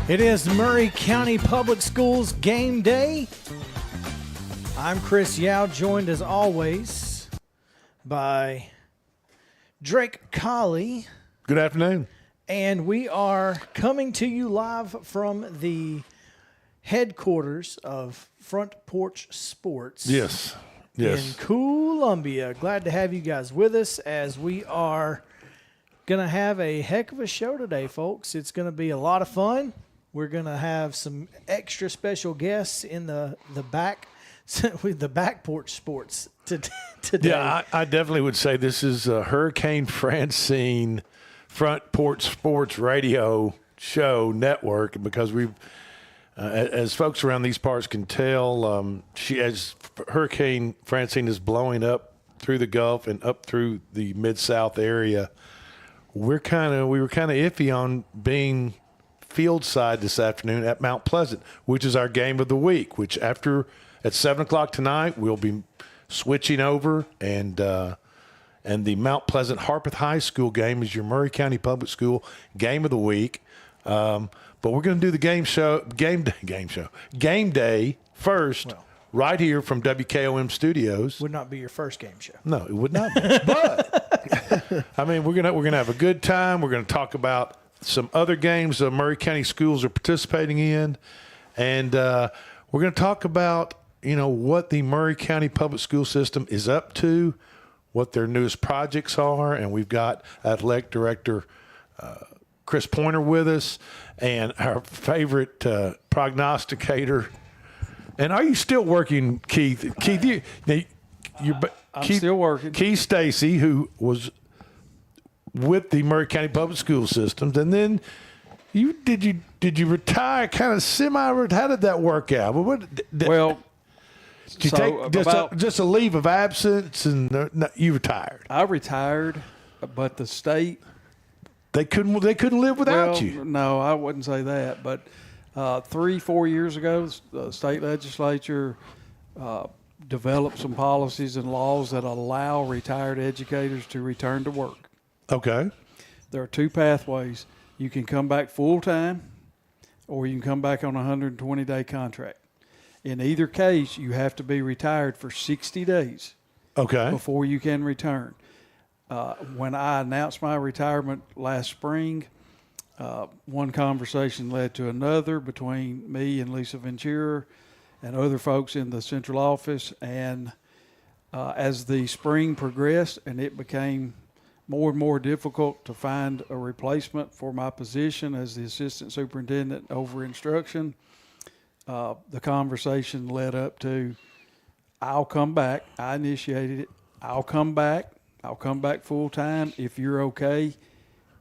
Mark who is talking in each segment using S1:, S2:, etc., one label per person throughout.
S1: It is Maury County Public Schools game day. I'm Chris Yao, joined as always by Drake Colley.
S2: Good afternoon.
S1: And we are coming to you live from the headquarters of Front Porch Sports.
S2: Yes.
S1: In Columbia. Glad to have you guys with us as we are going to have a heck of a show today, folks. It's going to be a lot of fun. We're going to have some extra special guests in the back with the back porch sports today.
S2: Yeah, I definitely would say this is Hurricane Francine Front Porch Sports Radio Show Network, because we've, as folks around these parts can tell, as Hurricane Francine is blowing up through the Gulf and up through the Mid-South area, we were kind of iffy on being field side this afternoon at Mount Pleasant, which is our game of the week, which at 7 o'clock tonight, we'll be switching over, and the Mount Pleasant Harpeth High School game is your Maury County Public School game of the week. But we're going to do the game day first, right here from WKOM Studios.
S1: Would not be your first game show.
S2: No, it would not be. But I mean, we're gonna have a good time. We're going to talk about some other games Maury County schools are participating in, and we're going to talk about what the Maury County Public School System is up to, what their newest projects are, and we've got Athletic Director Chris Pointer with us, and our favorite prognosticator. And are you still working, Keith? Keith,
S3: I'm still working.
S2: Keith Stacy, who was with the Maury County Public School Systems, and then did you retire? Kind of semi. How did that work out? Did you take just a leave of absence, and you retired?
S3: I retired, but the state
S2: they couldn't live without you.
S3: No, I wouldn't say that. But 3-4 years ago, the state legislature developed some policies and laws that allow retired educators to return to work.
S2: Okay.
S3: There are two pathways. You can come back full-time, or you can come back on a 120-day contract. In either case, you have to be retired for 60 days before you can return. When I announced my retirement last spring, one conversation led to another between me and Lisa Ventura and other folks in the central office. And as the spring progressed and it became more and more difficult to find a replacement for my position as the assistant superintendent over instruction, the conversation led up to, I'll come back. I initiated it. I'll come back. I'll come back full time if you're okay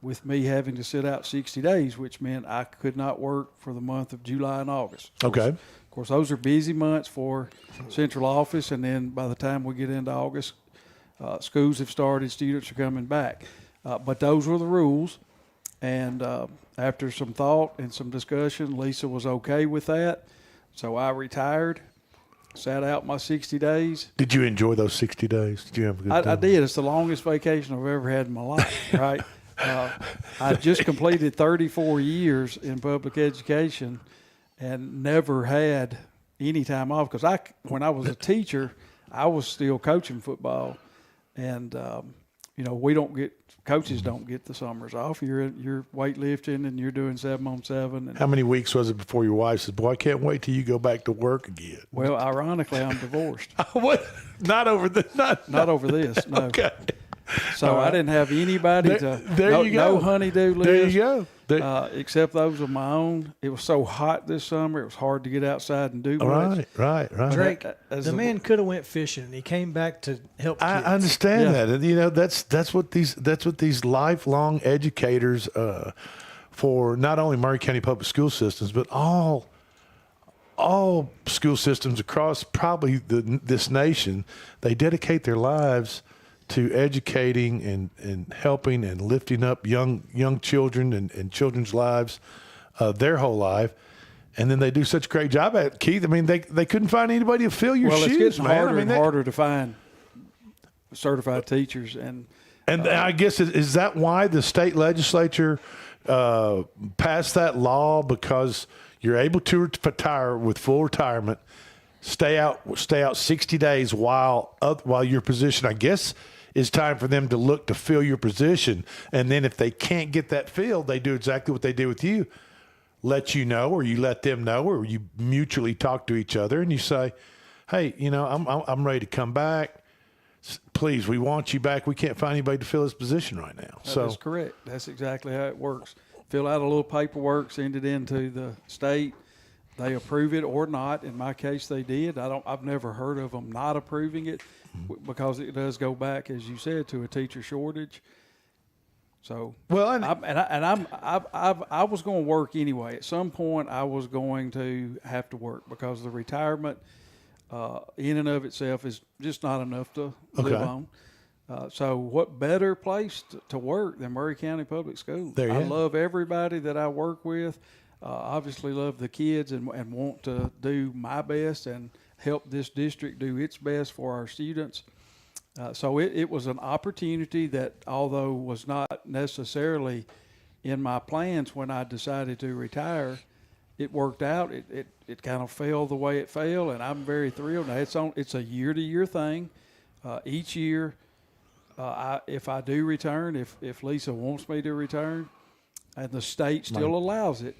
S3: with me having to sit out 60 days, which meant I could not work for the month of July and August. Of course, those are busy months for central office, and then by the time we get into August, schools have started, students are coming back. But those were the rules, and after some thought and some discussion, Lisa was okay with that. So I retired, sat out my 60 days.
S2: Did you enjoy those 60 days? Did you have a good time?
S3: I did. It's the longest vacation I've ever had in my life, right? I just completed 34 years in public education and never had any time off, because when I was a teacher, I was still coaching football, and coaches don't get the summers off. You're weightlifting and you're doing 7-on-7. And
S2: how many weeks was it before your wife said, "Boy, I can't wait till you go back to work again"?
S3: Well, ironically, I'm divorced.
S2: What? Not over this.
S3: Not over this. No.
S2: Okay.
S3: So I didn't have anybody no honey-do list.
S2: There you go.
S3: Except those of my own. It was so hot this summer, it was hard to get outside and do much.
S2: Right.
S1: Drake, the man could have went fishing, and he came back to help kids.
S2: I understand that, and that's what these lifelong educators for not only Maury County Public School Systems, but all all school systems across probably this nation, they dedicate their lives to educating and helping and lifting up young children and children's lives their whole life. And then they do such a great job at it, Keith. I mean, they couldn't find anybody to fill your shoes,
S3: it's getting
S2: man.
S3: harder
S2: I mean,
S3: and harder to find certified teachers. And
S2: I guess, is that why the state legislature passed that law? Because you're able to retire with full retirement, stay out 60 days while your position, I guess, is time for them to look to fill your position. And then if they can't get that filled, they do exactly what they do with you. Let you know, or you let them know, or you mutually talk to each other and you say, hey, I'm ready to come back. Please, we want you back. We can't find anybody to fill this position right now.
S3: That's correct. That's exactly how it works. Fill out a little paperwork, send it into the state. They approve it or not. In my case, they did. I've never heard of them not approving it because it does go back, as you said, to a teacher shortage. So I was going to work anyway. At some point, I was going to have to work because the retirement, in and of itself, is just not enough to live on. So what better place to work than Maury County Public Schools? I love everybody that I work with. Obviously love the kids and want to do my best and help this district do its best for our students. So it was an opportunity that, although was not necessarily in my plans when I decided to retire, it worked out. It kind of fell the way it fell, and I'm very thrilled. Now it's a year-to-year thing. Each year, if I do return, if Lisa wants me to return, and the state still allows it,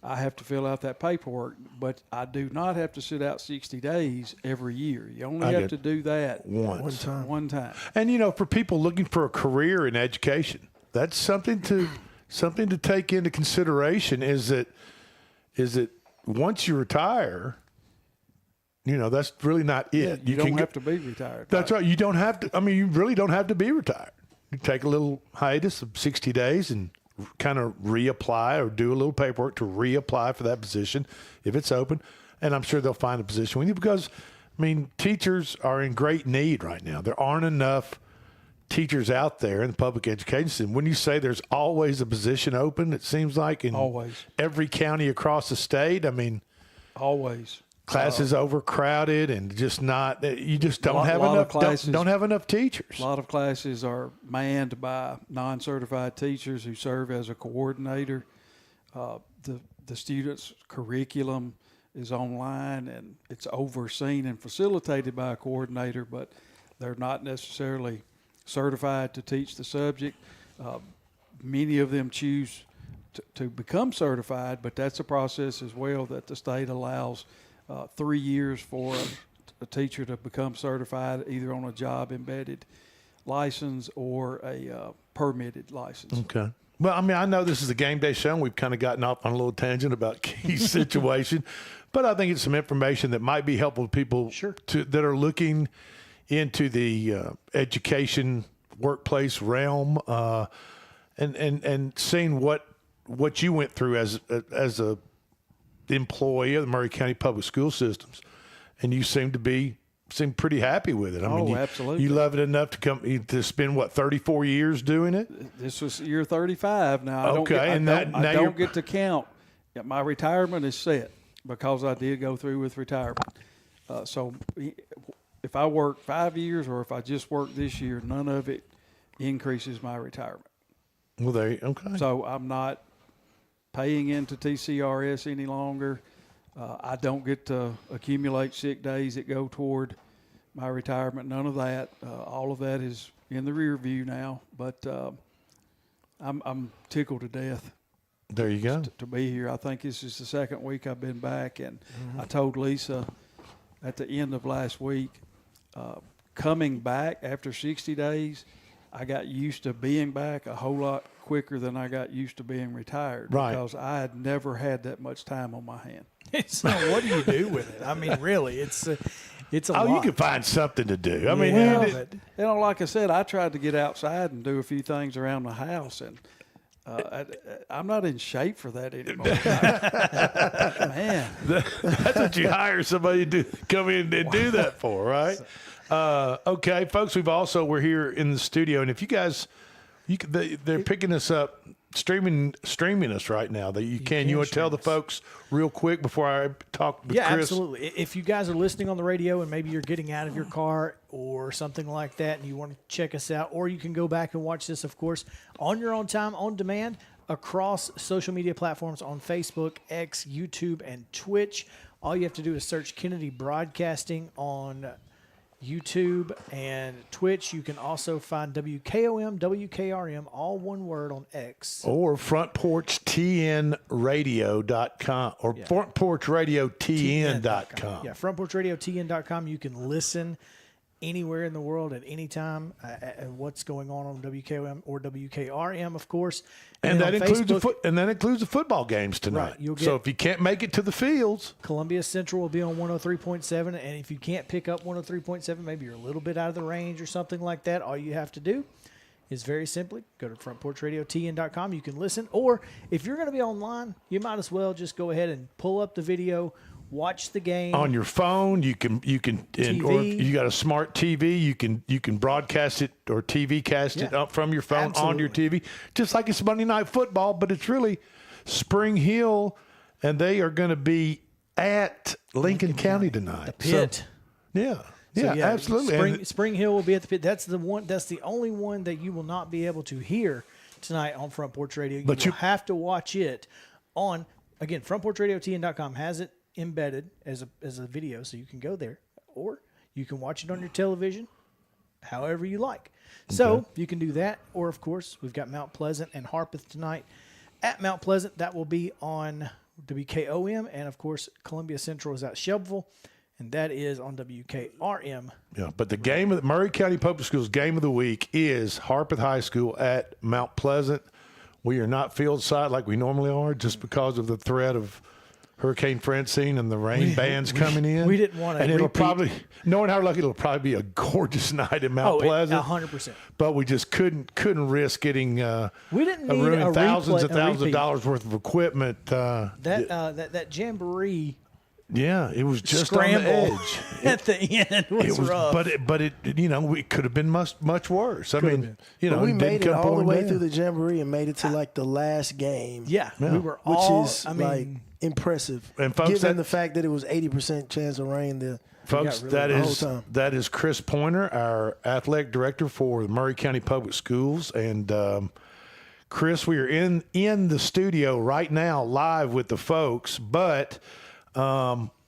S3: I have to fill out that paperwork. But I do not have to sit out 60 days every year. You only have to do that one time.
S2: And, for people looking for a career in education, that's something to take into consideration is that once you retire, that's really not it.
S3: Yeah, you don't have to be retired.
S2: That's right. You don't have to. I mean, you really don't have to be retired. You take a little hiatus of 60 days and kind of reapply or do a little paperwork to reapply for that position if it's open. And I'm sure they'll find a position with you because, teachers are in great need right now. There aren't enough teachers out there in the public education system. When you say there's always a position open, it seems like in every county across the state,
S3: always.
S2: Classes overcrowded and you just don't have enough teachers.
S3: A lot of classes are manned by non-certified teachers who serve as a coordinator. The students' curriculum is online and it's overseen and facilitated by a coordinator, but they're not necessarily certified to teach the subject. Many of them choose to become certified, but that's a process as well that the state allows 3 years for a teacher to become certified, either on a job embedded license or a permitted license.
S2: Okay. Well, I know this is a game day show, and we've kind of gotten off on a little tangent about Keith's situation, but I think it's some information that might be helpful to people that are looking into the education workplace realm and seeing what you went through as a employee of the Maury County Public School Systems, and you seem pretty happy with it.
S3: Absolutely.
S2: You love it enough to spend 34 years doing it.
S3: This was year 35 now. I don't get to count. My retirement is set because I did go through with retirement. So if I work 5 years or if I just work this year, none of it increases my retirement.
S2: Well, okay.
S3: So I'm not paying into TCRS any longer. I don't get to accumulate sick days that go toward my retirement. None of that. All of that is in the rear view now. But I'm tickled to death.
S2: There you go.
S3: To be here. I think this is the second week I've been back, and I told Lisa at the end of last week, coming back after 60 days, I got used to being back a whole lot quicker than I got used to being retired because I had never had that much time on my hand.
S1: So what do you do with it? Really, it's a lot.
S2: You can find something to do.
S3: Like I said, I tried to get outside and do a few things around the house, and I'm not in shape for that anymore. Man, man.
S2: That's what you hire somebody to come in and do that for, right? Okay, folks. We're here in the studio, and if you guys, they're picking us up, streaming us right now. That you want to tell the folks real quick before I talk with Chris?
S1: Yeah, absolutely. If you guys are listening on the radio and maybe you're getting out of your car or something like that, and you want to check us out, or you can go back and watch this, of course, on your own time, on demand, across social media platforms on Facebook, X, YouTube, and Twitch. All you have to do is search Kennedy Broadcasting on YouTube and Twitch. You can also find WKOM, WKRM, all one word on X.
S2: Or frontporchtnradio.com or frontporchradiotn.com.
S1: Yeah, frontporchradiotn.com. You can listen anywhere in the world at any time at what's going on WKOM or WKRM, of course.
S2: And that includes the football games tonight.
S1: Right,
S2: so if you can't make it to the fields,
S1: Columbia Central will be on 103.7, and if you can't pick up 103.7, maybe you're a little bit out of the range or something like that, all you have to do is very simply go to frontporchradiotn.com. You can listen, or if you're going to be online, you might as well just go ahead and pull up the video, watch the game
S2: on your phone. You can, or if you got a smart TV, you can broadcast it or TV cast it up from your phone onto your TV, just like it's Monday Night Football. But it's really Spring Hill, and they are going to be at Lincoln County tonight.
S1: The Pit.
S2: So, yeah, absolutely.
S1: Spring Hill will be at the Pit. That's the one. That's the only one that you will not be able to hear tonight on Front Porch Radio. You will have to watch it on, again, frontporchradiotn.com has it embedded as a video, so you can go there, or you can watch it on your television, however you like. So you can do that, or of course we've got Mount Pleasant and Harpeth tonight. At Mount Pleasant, that will be on WKOM, and of course Columbia Central is at Shelbyville, and that is on WKRM.
S2: Yeah, but the game of the Murray County Public Schools game of the week is Harpeth High School at Mount Pleasant. We are not field side like we normally are, just because of the threat of Hurricane Francine and the rain bands coming in.
S1: We didn't want to.
S2: And it'll probably, knowing how lucky, it'll probably be a gorgeous night in Mount Pleasant.
S1: 100%.
S2: But we just couldn't risk getting
S1: we didn't need
S2: thousands of dollars worth of equipment.
S1: That jamboree.
S2: Yeah, it was just
S1: scramble
S2: on the edge.
S1: At the end was rough.
S2: But it it could have been much worse. I mean,
S4: we made it all the way through the jamboree and made it to like the last game.
S1: Yeah. We were all,
S4: impressive.
S2: And folks,
S4: given the fact that it was 80% chance of rain,
S2: folks, that is Chris Pointer, our athletic director for the Murray County Public Schools, and Chris, we are in the studio right now, live with the folks, but.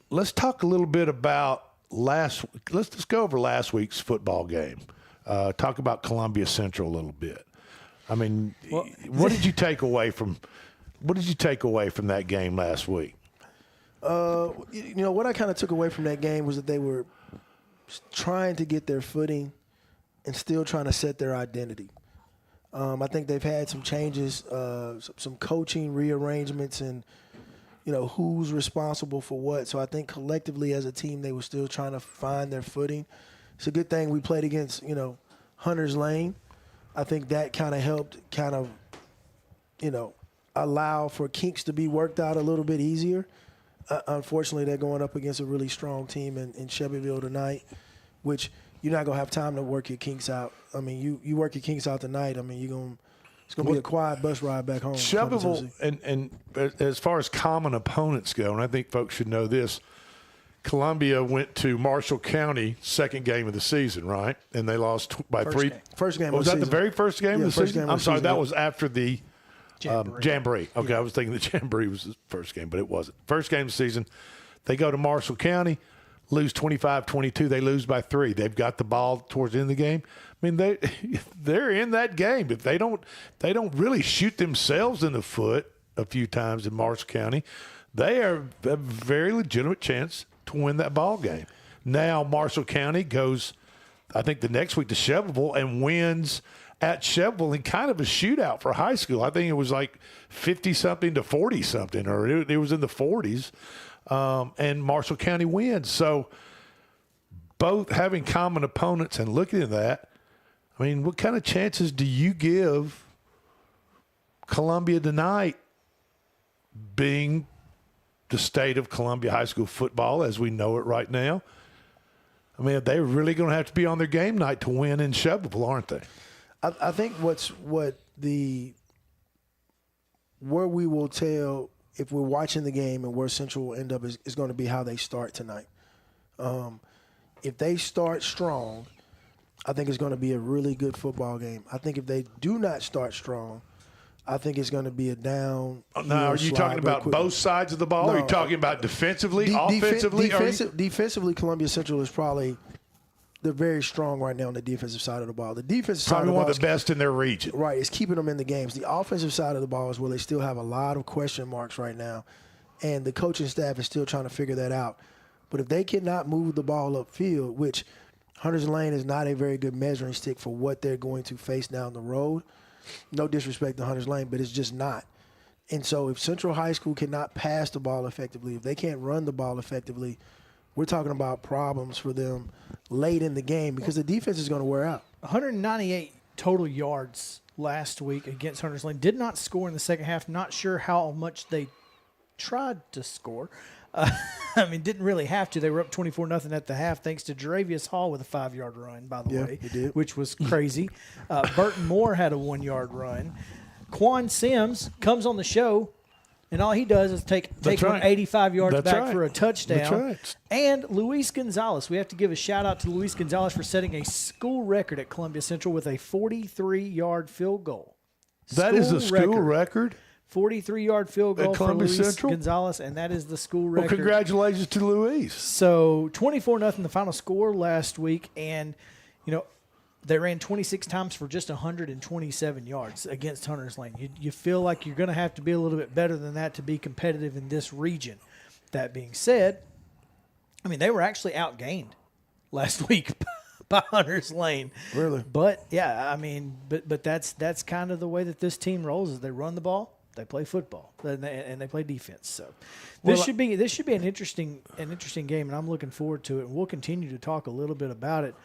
S2: Let's talk a little bit about let's just go over last week's football game. Talk about Columbia Central a little bit. I mean, what did you take away from that game last week?
S4: What I kind of took away from that game was that they were trying to get their footing and still trying to set their identity. I think they've had some changes, some coaching rearrangements, and who's responsible for what. So I think collectively as a team, they were still trying to find their footing. It's a good thing we played against, Hunter's Lane. I think that kind of helped allow for kinks to be worked out a little bit easier. Unfortunately, they're going up against a really strong team in Shelbyville tonight, which you're not going to have time to work your kinks out. I mean, you work your kinks out tonight. I mean, it's going to be a quiet bus ride back home.
S2: Shelbyville, and as far as common opponents go, and I think folks should know this, Columbia went to Marshall County, second game of the season, right? And they lost by three.
S4: First game of the season.
S2: Was that the very first game of the season? I'm sorry, that was after the Jamboree. Okay,
S4: yeah.
S2: I was thinking the Jamboree was the first game, but it wasn't. First game of the season, they go to Marshall County, lose 25-22. They lose by 3. They've got the ball towards the end of the game. I mean, they're in that game. If they don't really shoot themselves in the foot a few times in Marshall County, they have a very legitimate chance to win that ball game. Now Marshall County goes, I think, the next week to Shelbyville and wins at Shelbyville in kind of a shootout for high school. I think it was like 50-something to 40-something, or it was in the 40s, and Marshall County wins. So both having common opponents and looking at that, I mean, what kind of chances do you give Columbia tonight being the state of Columbia High School football as we know it right now. I mean, they're really going to have to be on their game night to win in Shelbyville, aren't they?
S4: I think where we will tell if we're watching the game and where Central will end up is going to be how they start tonight. If they start strong, I think it's going to be a really good football game. I think if they do not start strong, I think it's going to be a down.
S2: Now, are you talking about both sides of the ball?
S4: No.
S2: Or are you talking about defensively, offensively?
S4: Defensively, Columbia Central is probably they're very strong right now on the defensive side of the ball. The defensive side
S2: Probably
S4: of the
S2: one
S4: ball
S2: of the best in their region.
S4: Right, it's keeping them in the games. The offensive side of the ball is where they still have a lot of question marks right now, and the coaching staff is still trying to figure that out. But if they cannot move the ball upfield, which Hunters Lane is not a very good measuring stick for what they're going to face down the road. No disrespect to Hunters Lane, but it's just not. And so if Central High School cannot pass the ball effectively, if they can't run the ball effectively, we're talking about problems for them late in the game because the defense is going to wear out.
S1: 198 total yards last week against Hunters Lane. Did not score in the second half. Not sure how much they tried to score. I mean, didn't really have to. They were up 24-0 at the half thanks to Dravius Hall with a 5-yard run, by the way,
S4: he did.
S1: Which was crazy. Burton Moore had a 1-yard run. Quan Sims comes on the show, and all he does is take
S2: right.
S1: 85 yards
S2: That's
S1: back
S2: right.
S1: for a touchdown.
S2: That's right.
S1: And Luis Gonzalez. We have to give a shout-out to Luis Gonzalez for setting a school record at Columbia Central with a 43-yard field goal.
S2: That is a school record?
S1: 43-yard field goal for
S2: Columbia
S1: Luis
S2: Central?
S1: Gonzalez, and that is the school
S2: Well,
S1: record.
S2: congratulations to Luis.
S1: So 24-0 the final score last week, and they ran 26 times for just 127 yards against Hunters Lane. You feel like you're going to have to be a little bit better than that to be competitive in this region. That being said, I mean, they were actually outgained last week by Hunters Lane.
S4: Really?
S1: But yeah, I mean, but that's kind of the way that this team rolls. Is they run the ball, they play football, and they play defense. So this should be an interesting game, and I'm looking forward to it. And we'll continue to talk a little bit about it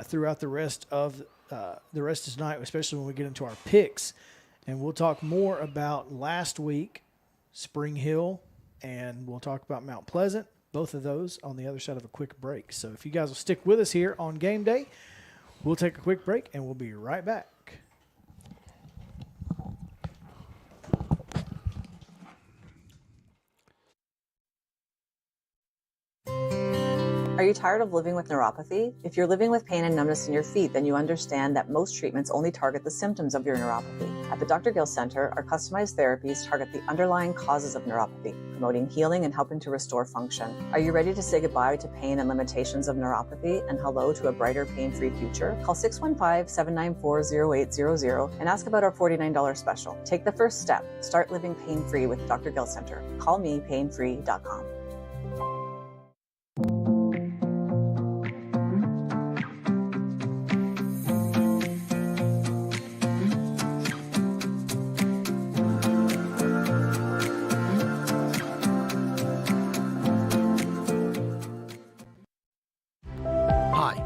S1: throughout the rest of tonight, especially when we get into our picks. And we'll talk more about last week, Spring Hill, and we'll talk about Mount Pleasant. Both of those on the other side of a quick break. So if you guys will stick with us here on Game Day, we'll take a quick break, and we'll be right back.
S5: Are you tired of living with neuropathy? If you're living with pain and numbness in your feet, then you understand that most treatments only target the symptoms of your neuropathy. At the Dr. Gill Center, our customized therapies target the underlying causes of neuropathy, promoting healing and helping to restore function. Are you ready to say goodbye to pain and limitations of neuropathy and hello to a brighter, pain-free future? Call 615-794-0800 and ask about our $49 special. Take the first step. Start living pain-free with Dr. Gill Center. Call me painfree.com.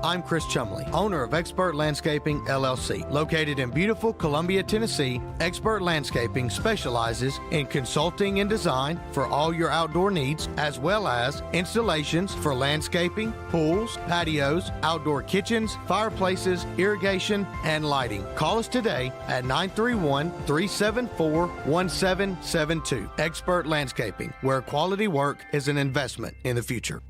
S6: I'm Chris Chumley, owner of Expert Landscaping, LLC. Located in beautiful Columbia, Tennessee, Expert Landscaping specializes in consulting and design for all your outdoor needs, as well as installations for landscaping, pools, patios, outdoor kitchens, fireplaces, irrigation, and lighting. Call us today at 931-374-1772. Expert Landscaping, where quality work is an investment in the future.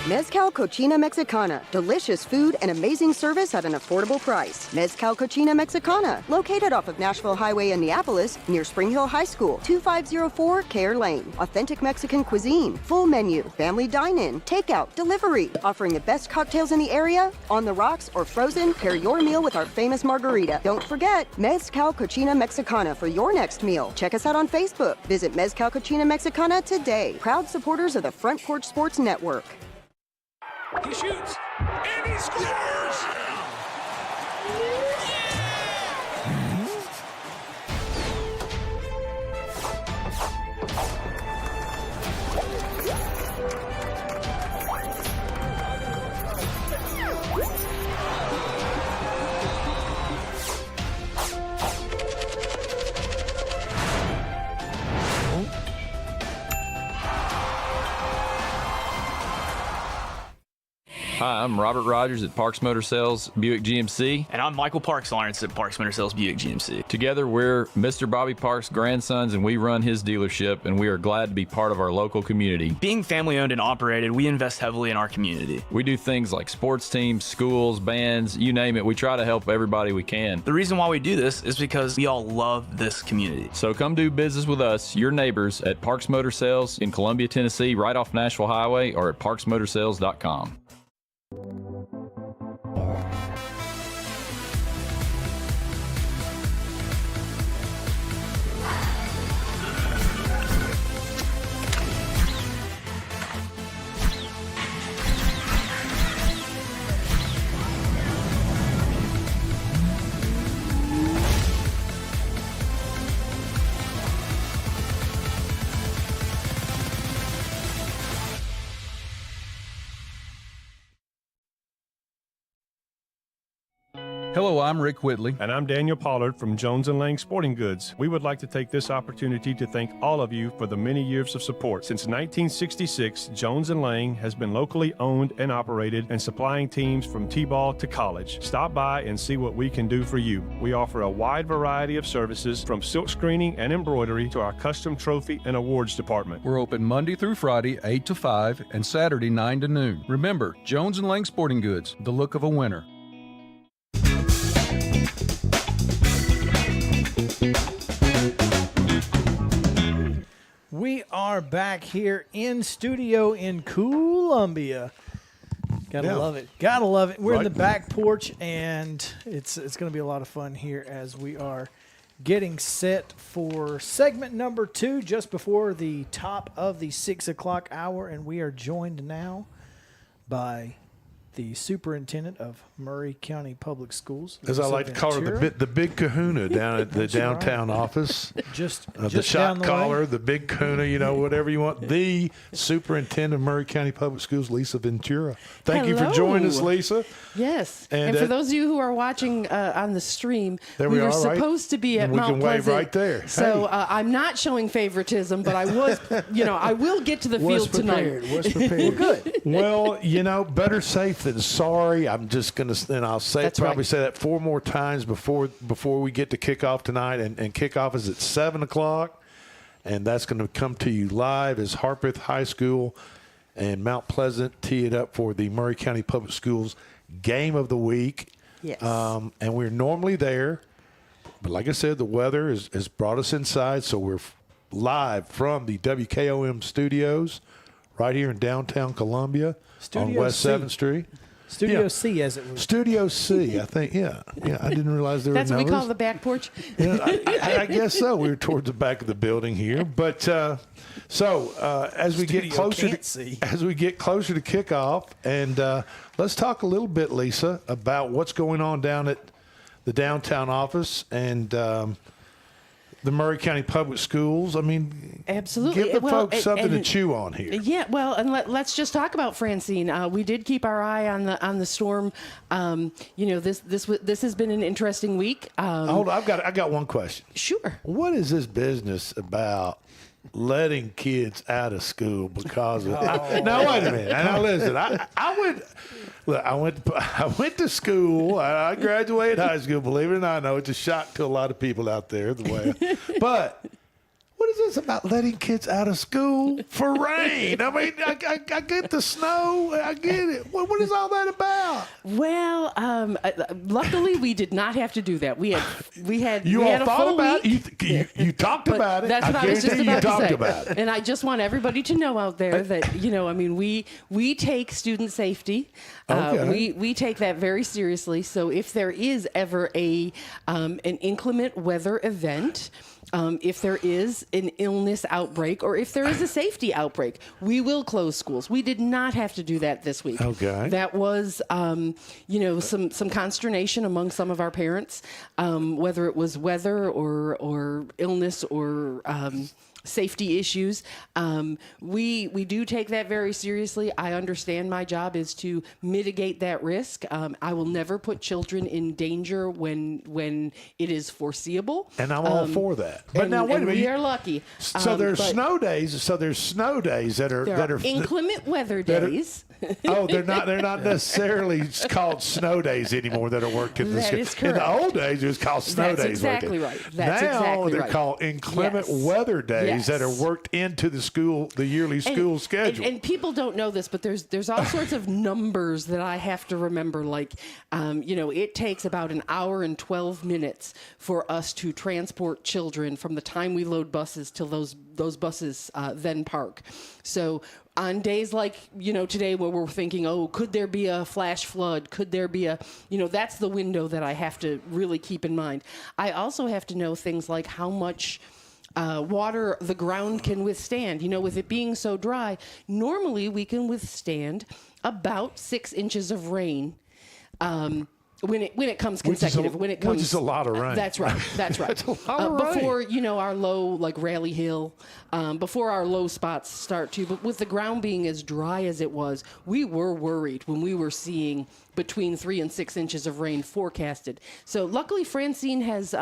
S7: Mezcal Cochina Mexicana. Delicious food and amazing service at an affordable price. Mezcal Cochina Mexicana. Located off of Nashville Highway in Neapolis, near Spring Hill High School. 2504 Care Lane. Authentic Mexican cuisine. Full menu. Family dine-in. Takeout. Delivery. Offering the best cocktails in the area. On the rocks or frozen, pair your meal with our famous margarita. Don't forget, Mezcal Cochina Mexicana for your next meal. Check us out on Facebook. Visit Mezcal Cochina Mexicana today. Proud supporters of the Front Porch Sports Network.
S8: He shoots, and he scores!
S9: Hi, I'm Robert Rogers at Parks Motor Sales Buick GMC.
S10: And I'm Michael Parks Lawrence at Parks Motor Sales Buick GMC.
S9: Together, we're Mr. Bobby Parks' grandsons, and we run his dealership, and we are glad to be part of our local community.
S10: Being family-owned and operated, we invest heavily in our community.
S9: We do things like sports teams, schools, bands, you name it. We try to help everybody we can.
S10: The reason why we do this is because we all love this community.
S9: So come do business with us, your neighbors, at Parks Motor Sales in Columbia, Tennessee, right off Nashville Highway, or at parksmotorsales.com.
S11: Hello, I'm Rick Whitley.
S12: And I'm Daniel Pollard from Jones & Lang Sporting Goods. We would like to take this opportunity to thank all of you for the many years of support. Since 1966, Jones & Lang has been locally owned and operated and supplying teams from T-ball to college. Stop by and see what we can do for you. We offer a wide variety of services from silk screening and embroidery to our custom trophy and awards department.
S11: We're open Monday through Friday, 8 to 5, and Saturday, 9 to noon. Remember, Jones & Lang Sporting Goods, the look of a winner.
S1: We are back here in studio in Columbia. Gotta love it. Gotta love it. We're in the back porch, and it's going to be a lot of fun here as we are getting set for segment number 2 just before the top of the 6 o'clock hour, and we are joined now by the superintendent of Murray County Public Schools.
S2: As I like to call her, the big kahuna down at the downtown office.
S1: Just
S2: the shot
S1: down
S2: caller, the big kahuna, whatever you want. The superintendent of Murray County Public Schools, Lisa Ventura. Thank you for joining us, Lisa.
S13: Yes. And for those of you who are watching on the stream, we were supposed to be at Mount Pleasant.
S2: We can wave right there.
S13: So I'm not showing favoritism, but I was, I will get to the field tonight.
S4: Was prepared.
S1: Good.
S2: Well, better safe than sorry. I'm just going to, and I'll say say that 4 more times before we get to kickoff tonight. And kickoff is at 7 o'clock, and that's going to come to you live as Harpeth High School and Mount Pleasant tee it up for the Murray County Public Schools Game of the Week.
S13: Yes.
S2: And we're normally there, but like I said, the weather has brought us inside, so we're live from the WKOM studios right here in downtown Columbia on West 7th Street.
S1: Studio C, as it was.
S2: Studio C, I think. Yeah. I didn't realize there were
S13: That's what we call the back porch.
S2: I guess so. We were towards the back of the building here, but as we get closer to kickoff, and let's talk a little bit, Lisa, about what's going on down at the downtown office and the Murray County Public Schools. I mean,
S13: absolutely.
S2: Give the folks something to chew on here.
S13: Yeah, well, and let's just talk about Francine. We did keep our eye on the storm. This has been an interesting week.
S2: Hold on, I got one question.
S13: Sure.
S2: What is this business about letting kids out of school because of? Now wait a minute. Now listen, I went to school. I graduated high school. Believe it or not, I know it's a shock to a lot of people out there. But what is this about letting kids out of school for rain? I mean, I get the snow. I get it. What is all that about?
S13: Well, luckily we did not have to do that. We had
S2: You
S13: we
S2: all
S13: had a
S2: thought
S13: full
S2: about
S13: week.
S2: it. You talked about it.
S13: That's what I was just about to say.
S2: About it.
S13: And I just want everybody to know out there that we take student safety.
S2: Okay.
S13: We take that very seriously. So if there is ever an inclement weather event, if there is an illness outbreak or if there is a safety outbreak, we will close schools. We did not have to do that this week.
S2: Okay.
S13: That was, some consternation among some of our parents, whether it was weather or illness or safety issues. We do take that very seriously. I understand my job is to mitigate that risk. I will never put children in danger when it is foreseeable.
S2: And I'm all for that. But now wait a minute.
S13: We are lucky.
S2: So there's snow days. So there's snow days that are
S13: inclement weather days.
S2: They're not necessarily called snow days anymore that are worked in the school.
S13: Is correct.
S2: In the old days, it was called snow
S13: That's
S2: days.
S13: Exactly right. That's
S2: now
S13: exactly
S2: they're
S13: right.
S2: called inclement weather days that are worked into the yearly school schedule.
S13: And people don't know this, but there's all sorts of numbers that I have to remember. Like, it takes about an hour and 12 minutes for us to transport children from the time we load buses till those buses then park. So on days like, today where we're thinking, could there be a flash flood? Could there be that's the window that I have to really keep in mind. I also have to know things like how much water the ground can withstand. With it being so dry, normally we can withstand about 6 inches of rain. When it comes consecutive, which
S2: is a lot of rain.
S13: That's right. That's right.
S2: That's a lot of rain.
S13: Before our low, like Rally Hill, before our low spots start to. But with the ground being as dry as it was, we were worried when we were seeing between 3 and 6 inches of rain forecasted. So luckily, Francine has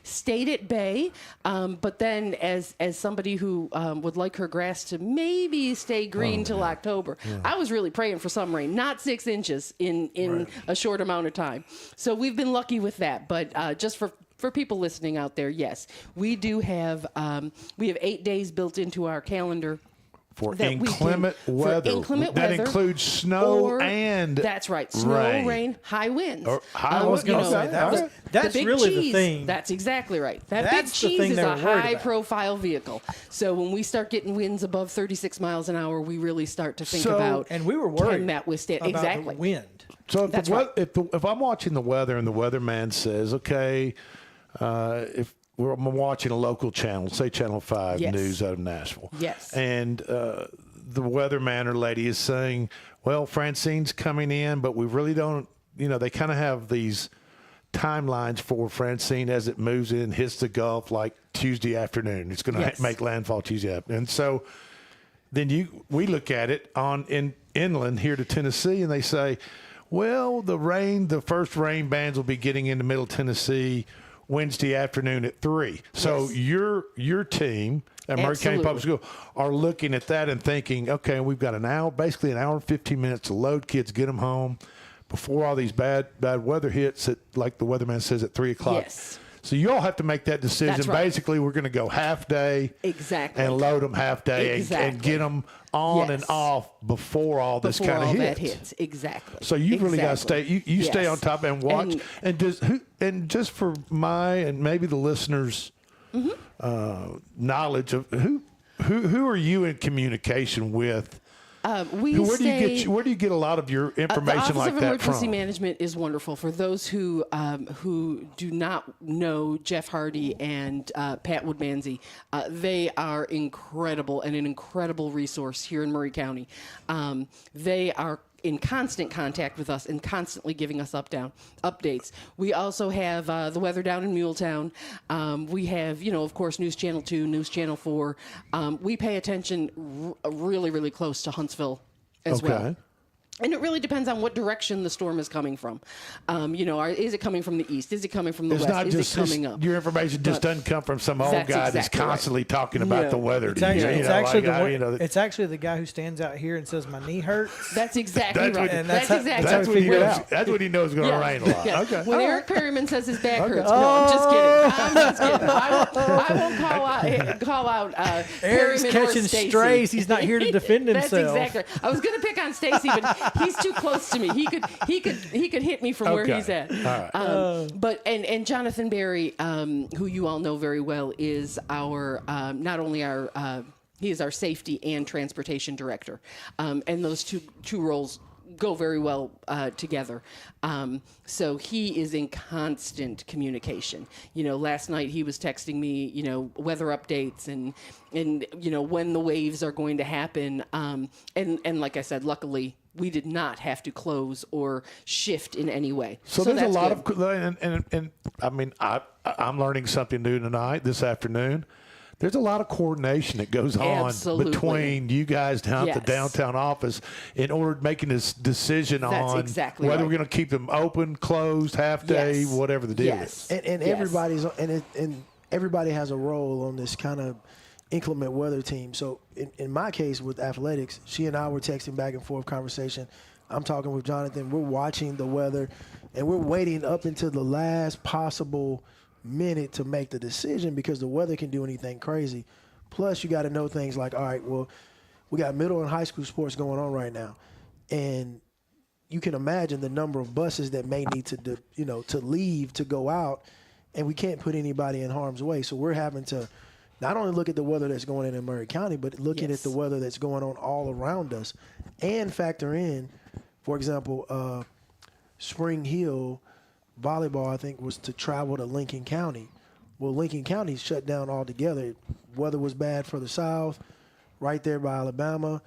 S13: stayed at bay. But then, as somebody who would like her grass to maybe stay green till October, I was really praying for some rain, not 6 inches in a short amount of time. So we've been lucky with that. But just for people listening out there, yes, we do have 8 days built into our calendar.
S2: For inclement weather. That includes snow and
S13: that's right, snow, rain, high winds.
S1: I was going to say that's
S13: the
S1: really
S13: cheese,
S1: the thing.
S13: That's exactly right. That big cheese is a high-profile vehicle. So when we start getting winds above 36 miles an hour, we really start to think about.
S1: And we were worried
S13: can that withstand
S1: about the wind.
S2: So if I'm watching the weather and the weatherman says, okay, if I'm watching a local channel, say Channel 5 News out of Nashville.
S13: Yes.
S2: And the weatherman or lady is saying, well, Francine's coming in, but we really don't, they kind of have these timelines for Francine as it moves in, hits the Gulf like Tuesday afternoon. It's going to make landfall Tuesday afternoon. And so then we look at it in inland here to Tennessee, and they say, well, the first rain bands will be getting into Middle Tennessee Wednesday afternoon at 3. So your team at Maury County Public School are looking at that and thinking, okay, we've got basically an hour and 15 minutes to load kids, get them home before all these bad weather hits at, like the weatherman says, at 3 o'clock.
S13: Yes.
S2: So you all have to make that decision.
S13: That's right.
S2: Basically, we're going to go half day
S13: and
S2: load them half day and get them on and off before all this kind of hits.
S13: Exactly.
S2: So you really got to stay. You stay on top and watch. And just for my and maybe the listeners' knowledge of who are you in communication with? Where do you get a lot of your information like that from?
S13: The Office of Emergency Management is wonderful. For those who do not know Jeff Hardy and Pat Woodmansey, they are incredible and an incredible resource here in Maury County. They are in constant contact with us and constantly giving us updates. We also have the weather down in Muletown. We have, of course, News Channel 2, News Channel 4. We pay attention really, really close to Huntsville as well. And it really depends on what direction the storm is coming from. Is it coming from the east? Is it coming from the west? Is it coming up?
S2: Your information just doesn't come from some old guy that's constantly talking about the weather.
S1: It's actually the guy who stands out here and says, my knee hurts.
S13: That's exactly right.
S2: That's when he knows it's going to rain a lot.
S13: Yeah.
S2: Okay.
S13: When Eric Perryman says his back hurts, no, I'm just kidding. I won't call out
S1: Eric's
S13: Perryman
S1: catching
S13: or Stacy.
S1: strays. He's not here to defend himself.
S13: That's exactly. I was going to pick on Stacy, but he's too close to me. He could hit me from where he's at.
S2: All right.
S13: But Jonathan Barry, who you all know very well, is our not only our he is our safety and transportation director, and those two roles go very well together. So he is in constant communication. Last night he was texting me, weather updates and when the waves are going to happen. And like I said, luckily we did not have to close or shift in any way.
S2: So there's a lot of, and I mean, I'm learning something new this afternoon. there's a lot of coordination that goes on
S13: Absolutely.
S2: between you guys down at the
S13: Yes.
S2: downtown office in order to making this decision
S13: That's
S2: on
S13: exactly
S2: whether
S13: right.
S2: we're going to keep them open, closed, half day,
S13: Yes.
S2: whatever the deal
S13: Yes.
S2: is.
S4: And
S13: Yes.
S4: everybody's and everybody has a role on this kind of inclement weather team. So in my case with athletics, she and I were texting back and forth conversation. I'm talking with Jonathan. We're watching the weather, and we're waiting up until the last possible minute to make the decision because the weather can do anything crazy. Plus, you got to know things like, all right, well, we got middle and high school sports going on right now, and you can imagine the number of buses that may need to leave to go out, and we can't put anybody in harm's way. So we're having to not only look at the weather that's going in Murray County, but looking at the weather that's going on all around us, and factor in, for example, Spring Hill volleyball, I think, was to travel to Lincoln County. Well, Lincoln County shut down altogether. Weather was bad for the South, right there by Alabama.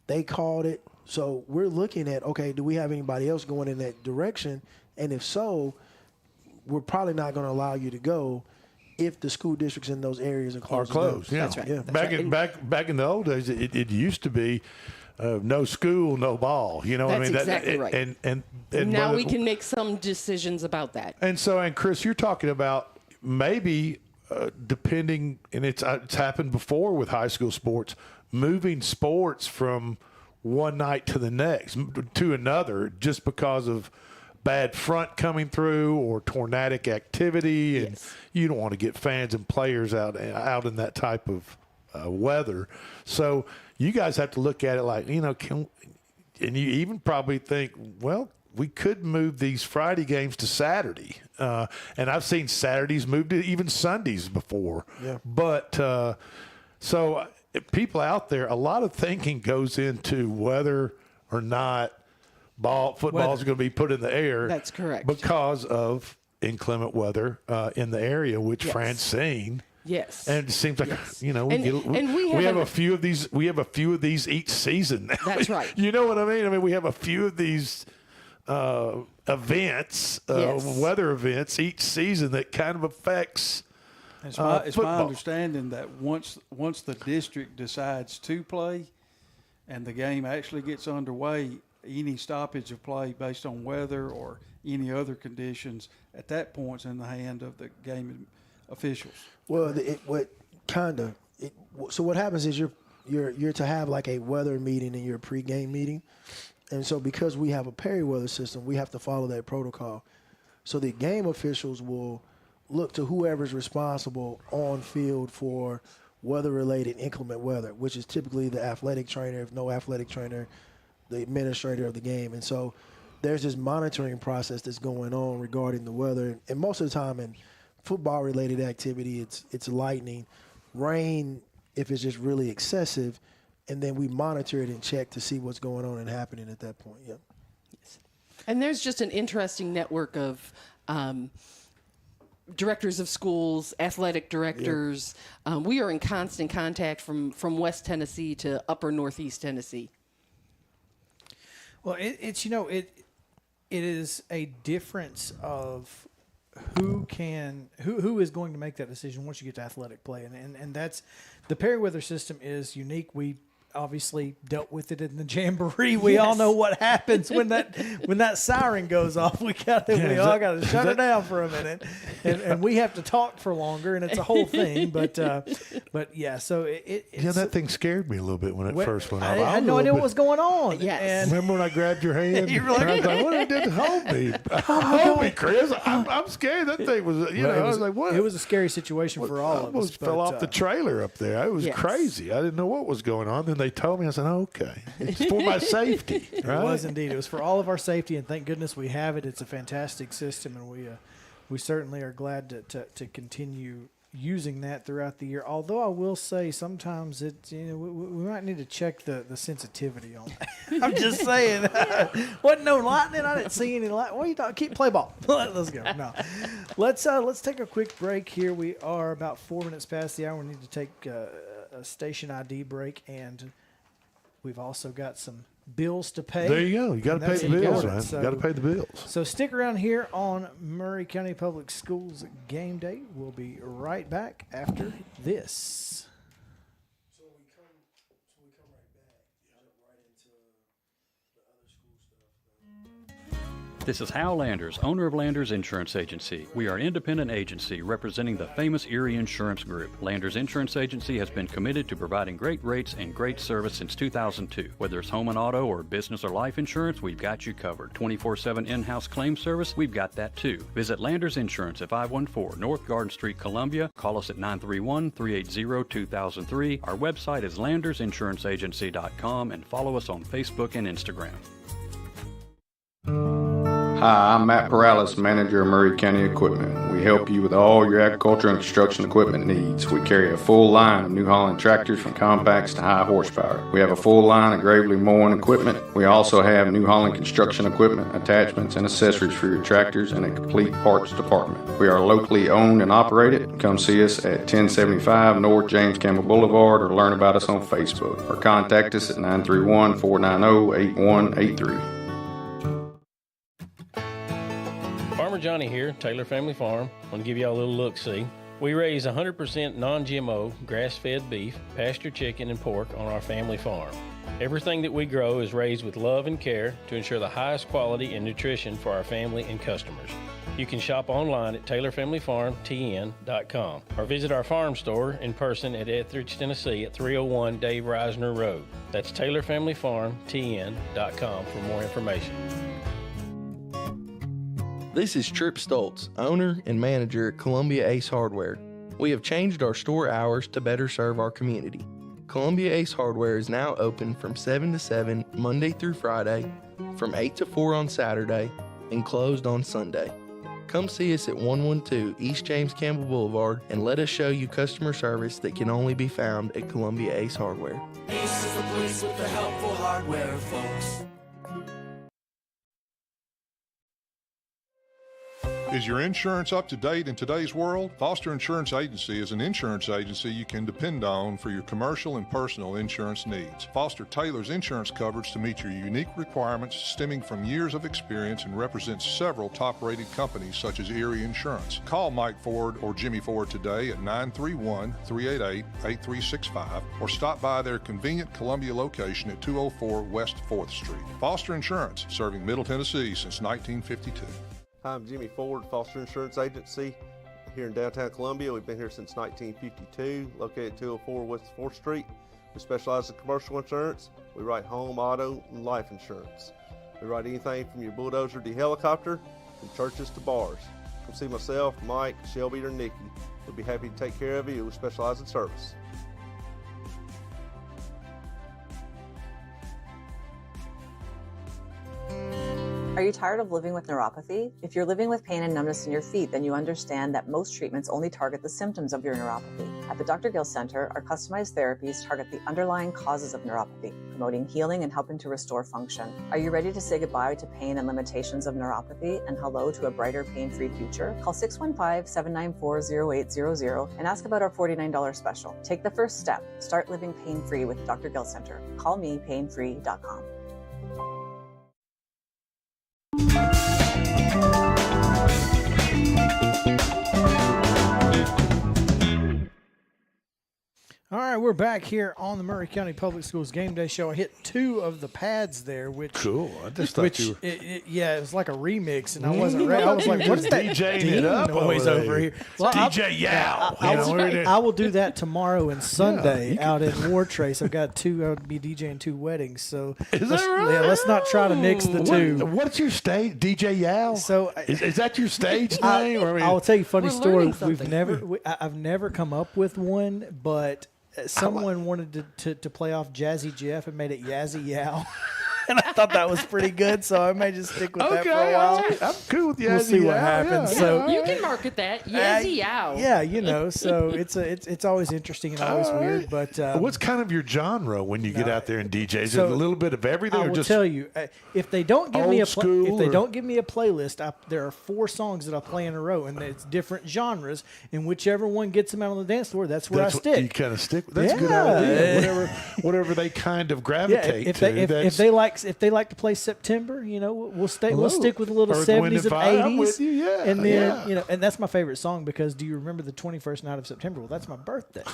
S4: They called it. So we're looking at, okay, do we have anybody else going in that direction? And if so, we're probably not going to allow you to go if the school districts in those areas are closed.
S2: Yeah.
S13: That's right.
S2: Yeah.
S13: That's
S2: Back in the old days, it used to be no school, no ball. You know what I mean?
S13: That's exactly right.
S2: And
S13: now
S2: whether-
S13: we can make some decisions about that.
S2: And so, and Chris, you're talking about maybe depending, and it's happened before with high school sports, moving sports from one night to the next, to another, just because of bad front coming through or tornadic activity, and you don't want to get fans and players out in that type of weather. So you guys have to look at it like, and you even probably think, well, we could move these Friday games to Saturday. And I've seen Saturdays moved to even Sundays before.
S4: Yeah.
S2: But so people out there, a lot of thinking goes into whether or not football is going to be put in the air.
S13: That's correct.
S2: Because of inclement weather in the area, which
S13: Yes.
S2: Francine.
S13: Yes.
S2: And it seems like we
S13: we
S2: have a few of these. We have a few of these each season.
S13: That's right.
S2: You know what I mean? I mean, we have a few of these events, weather events each season that kind of affects.
S3: It's my
S2: football.
S3: understanding that once the district decides to play, and the game actually gets underway, any stoppage of play based on weather or any other conditions at that point's in the hand of the game officials.
S4: Well, so what happens is you're to have like a weather meeting in your pregame meeting, and so because we have a peri-weather system, we have to follow that protocol. So the game officials will look to whoever's responsible on field for weather-related inclement weather, which is typically the athletic trainer, if no athletic trainer, the administrator of the game. And so there's this monitoring process that's going on regarding the weather. And most of the time in football-related activity, it's lightning, rain if it's just really excessive, and then we monitor it and check to see what's going on and happening at that point. Yep.
S13: Yes. And there's just an interesting network of directors of schools, athletic directors. We are in constant contact from West Tennessee to upper Northeast Tennessee.
S1: Well, it is a difference of who is going to make that decision once you get to athletic play, and that's the peri-weather system is unique. We obviously dealt with it in the jamboree. We all know what happens when that siren goes off. We all got to shut it down for a minute, and we have to talk for longer, and it's a whole thing. But yeah, so
S2: that thing scared me a little bit when it first went off.
S1: I had no idea what was going on.
S13: Yes.
S1: And
S2: remember when I grabbed your hand?
S1: You were like,
S2: and I was like, what did it hold me? Hold me, Chris. I'm scared. That thing was, I was like, what?
S1: It was a scary situation for all
S2: I
S1: of us.
S2: almost fell off the trailer up there. It was crazy. I didn't know what was going on. Then they told me. I said, okay. It's for my safety. Right?
S1: It was indeed. It was for all of our safety, and thank goodness we have it. It's a fantastic system, and we certainly are glad to continue using that throughout the year. Although I will say sometimes we might need to check the sensitivity on that. I'm just saying. Wasn't no lightning. I didn't see any lightning. What are you talking? Play ball. Let's go. No. Let's take a quick break here. We are about 4 minutes past the hour. We need to take a station ID break, and we've also got some bills to pay.
S2: There you go. You got to pay the bills, man.
S1: So,
S2: you got to pay the bills.
S1: So stick around here on Maury County Public Schools Game Day. We'll be right back after this.
S4: So we come right back, jump right into the other school stuff.
S14: This is Hal Landers, owner of Landers Insurance Agency. We are an independent agency representing the famous Erie Insurance Group. Landers Insurance Agency has been committed to providing great rates and great service since 2002. Whether it's home and auto or business or life insurance, we've got you covered. 24/7 in-house claim service, we've got that too. Visit Landers Insurance at 514 North Garden Street, Columbia. Call us at 931-380-2003. Our website is landersinsuranceagency.com and follow us on Facebook and Instagram.
S15: Hi, I'm Matt Perales, manager of Maury County Equipment. We help you with all your agriculture and construction equipment needs. We carry a full line of New Holland tractors from compacts to high horsepower. We have a full line of gravely mowing equipment. We also have New Holland construction equipment, attachments, and accessories for your tractors and a complete parts department. We are locally owned and operated. Come see us at 1075 North James Campbell Boulevard or learn about us on Facebook or contact us at 931-490-8183.
S16: Farmer Johnny here, Taylor Family Farm. I want to give y'all a little look-see. We raise 100% non-GMO, grass-fed beef, pasture chicken, and pork on our family farm. Everything that we grow is raised with love and care to ensure the highest quality and nutrition for our family and customers. You can shop online at TaylorFamilyFarmTN.com or visit our farm store in person at Etheridge, Tennessee at 301 Dave Reisner Road. That's TaylorFamilyFarmTN.com for more information.
S17: This is Tripp Stoltz, owner and manager at Columbia Ace Hardware. We have changed our store hours to better serve our community. Columbia Ace Hardware is now open from 7 to 7 Monday through Friday, from 8 to 4 on Saturday, and closed on Sunday. Come see us at 112 East James Campbell Boulevard and let us show you customer service that can only be found at Columbia Ace Hardware.
S8: Ace is the place with the helpful hardware, folks.
S18: Is your insurance up to date in today's world? Foster Insurance Agency is an insurance agency you can depend on for your commercial and personal insurance needs. Foster tailors insurance coverage to meet your unique requirements stemming from years of experience and represents several top-rated companies such as Erie Insurance. Call Mike Ford or Jimmy Ford today at 931-388-8365 or stop by their convenient Columbia location at 204 West 4th Street. Foster Insurance, serving Middle Tennessee since 1952.
S19: Hi, I'm Jimmy Ford, Foster Insurance Agency here in downtown Columbia. We've been here since 1952, located at 204 West 4th Street. We specialize in commercial insurance. We write home, auto, and life insurance. We write anything from your bulldozer to your helicopter, from churches to bars. Come see myself, Mike, Shelby, or Nikki. We'll be happy to take care of you. We specialize in service.
S5: Are you tired of living with neuropathy? If you're living with pain and numbness in your feet, then you understand that most treatments only target the symptoms of your neuropathy. At the Dr. Gill Center, our customized therapies target the underlying causes of neuropathy, promoting healing and helping to restore function. Are you ready to say goodbye to pain and limitations of neuropathy and hello to a brighter, pain-free future? Call 615-794-0800 and ask about our $49 special. Take the first step. Start living pain-free with Dr. Gill Center. Call me painfree.com.
S1: All right, we're back here on the Maury County Public Schools Game Day Show. I hit 2 of the pads there, which
S2: cool. I just thought you were...
S1: yeah, it was like a remix, and I wasn't ready. I was like, "What is that
S2: DJing it up
S1: noise over here?"
S2: Well, DJ Yow.
S1: I will do that tomorrow and Sunday out in War Trace. I've got 2. I would be DJing 2 weddings, so
S2: is that right?
S1: Yeah, let's not try to mix the 2.
S2: What's your stage, DJ Yow?
S1: So
S2: is that your stage name?
S1: I'll tell you a funny story. I've never come up with one, but someone wanted to play off Jazzy Jeff and made it Yazzie Yow. And I thought that was pretty good, so I may just stick with that for a while.
S2: I'm cool with Yazzie.
S1: We'll see what happens.
S13: Yeah.
S1: So
S13: you can market that Yazzie Yow.
S1: Yeah, you know. So it's always interesting and always weird. But
S2: what's kind of your genre when you get out there and DJ? Is it a little bit of everything,
S1: I
S2: or
S1: will
S2: just
S1: tell you, if they don't give me
S2: don't
S1: give me a playlist, there are 4 songs that I play in a row, and it's different genres. And whichever one gets them out on the dance floor, that's where I stick.
S2: You kind of stick. That's a good idea. Whatever they kind of gravitate
S1: to. If they like if they like to play September, we'll stick with a little
S2: Earth, Wind,
S1: 70s and
S2: Fire.
S1: 80s.
S2: I'm with you, yeah.
S1: And then and that's my favorite song because do you remember the 21st night of September? Well, that's my birthday,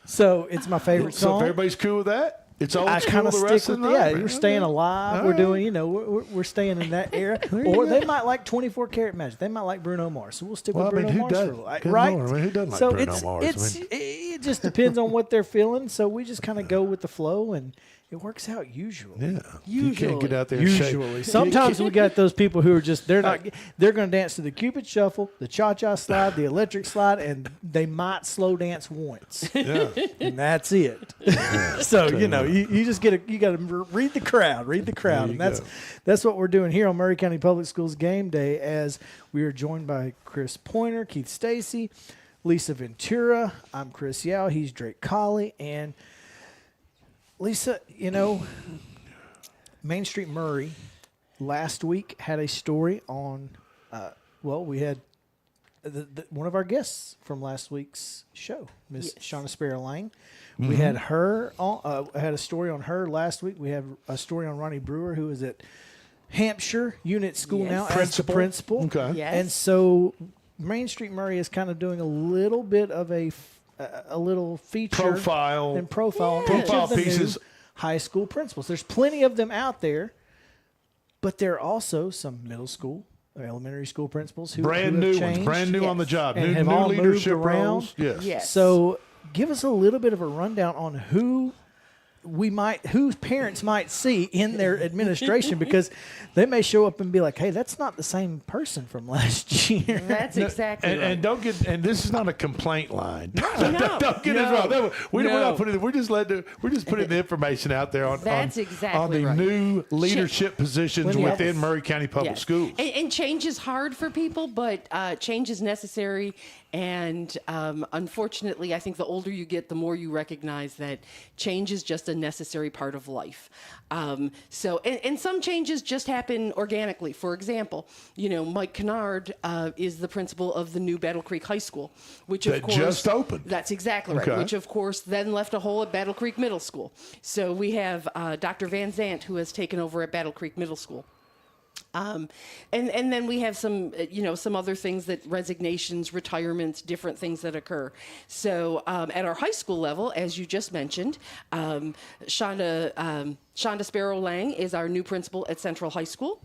S1: so it's my favorite
S2: So
S1: song.
S2: if everybody's cool with that, it's old
S1: I
S2: school
S1: kind of
S2: the
S1: stick
S2: rest
S1: with
S2: of the night.
S1: we're staying alive.
S2: All
S1: We're
S2: right.
S1: doing, we're staying in that era. Or they might like 24 Karat Magic. They might like Bruno Mars. So we'll stick with Bruno Mars for a little while. Right?
S2: Lord, who doesn't like
S1: So
S2: Bruno Mars?
S1: it just depends on what they're feeling. So we just kind of go with the flow and it works out usually.
S2: Yeah. You can't get out there and
S1: Usually.
S2: shake.
S1: Sometimes we got those people who are just, they're going to dance to the Cupid Shuffle, the Cha-Cha Slide, the Electric Slide, and they might slow dance once.
S2: Yeah.
S1: And that's it. So, you just got to read the crowd, and that's what we're doing here on Maury County Public Schools Game Day as we are joined by Chris Pointer, Keith Stacy, Lisa Ventura. I'm Chris Yao. He's Drake Colley. And Lisa, Main Street Maury last week had a story on, we had one of our guests from last week's show, Miss Shauna Sparrow Lang. Mm-hmm. We had her on, had a story on her last week. We have a story on Ronnie Brewer, who is at Hampshire Unit School now as the principal.
S2: Okay.
S13: Yes.
S1: And so Main Street Maury is kind of doing a little bit of a little feature
S2: profile
S1: on each of the
S2: pieces.
S1: new high school principals. There's plenty of them out there, but there are also some middle school or elementary school principals who
S2: brand
S1: have
S2: new
S1: changed,
S2: ones, brand new on the job,
S1: and
S2: new,
S1: have
S2: new
S1: all
S2: leadership
S1: moved around.
S2: roles. Yes.
S1: So give us a little bit of a rundown on who parents might see in their administration because they may show up and be like, hey, that's not the same person from last year.
S13: That's exactly right.
S2: And don't get, and this is not a complaint line. Don't get
S1: No.
S2: us wrong. We're not putting, we're just putting the information out there on the new leadership positions within Maury County Public Schools.
S13: And change is hard for people, but change is necessary. And unfortunately, I think the older you get, the more you recognize that change is just a necessary part of life. So some changes just happen organically. For example, Mike Kennard is the principal of the new Battle Creek High School, which of course
S2: just opened.
S13: That's exactly right.
S2: Okay.
S13: Which of course then left a hole at Battle Creek Middle School. So we have Dr. Van Zant, who has taken over at Battle Creek Middle School. And then we have some other things that resignations, retirements, different things that occur. So at our high school level, as you just mentioned, Shonda Sparrow Lang is our new principal at Central High School.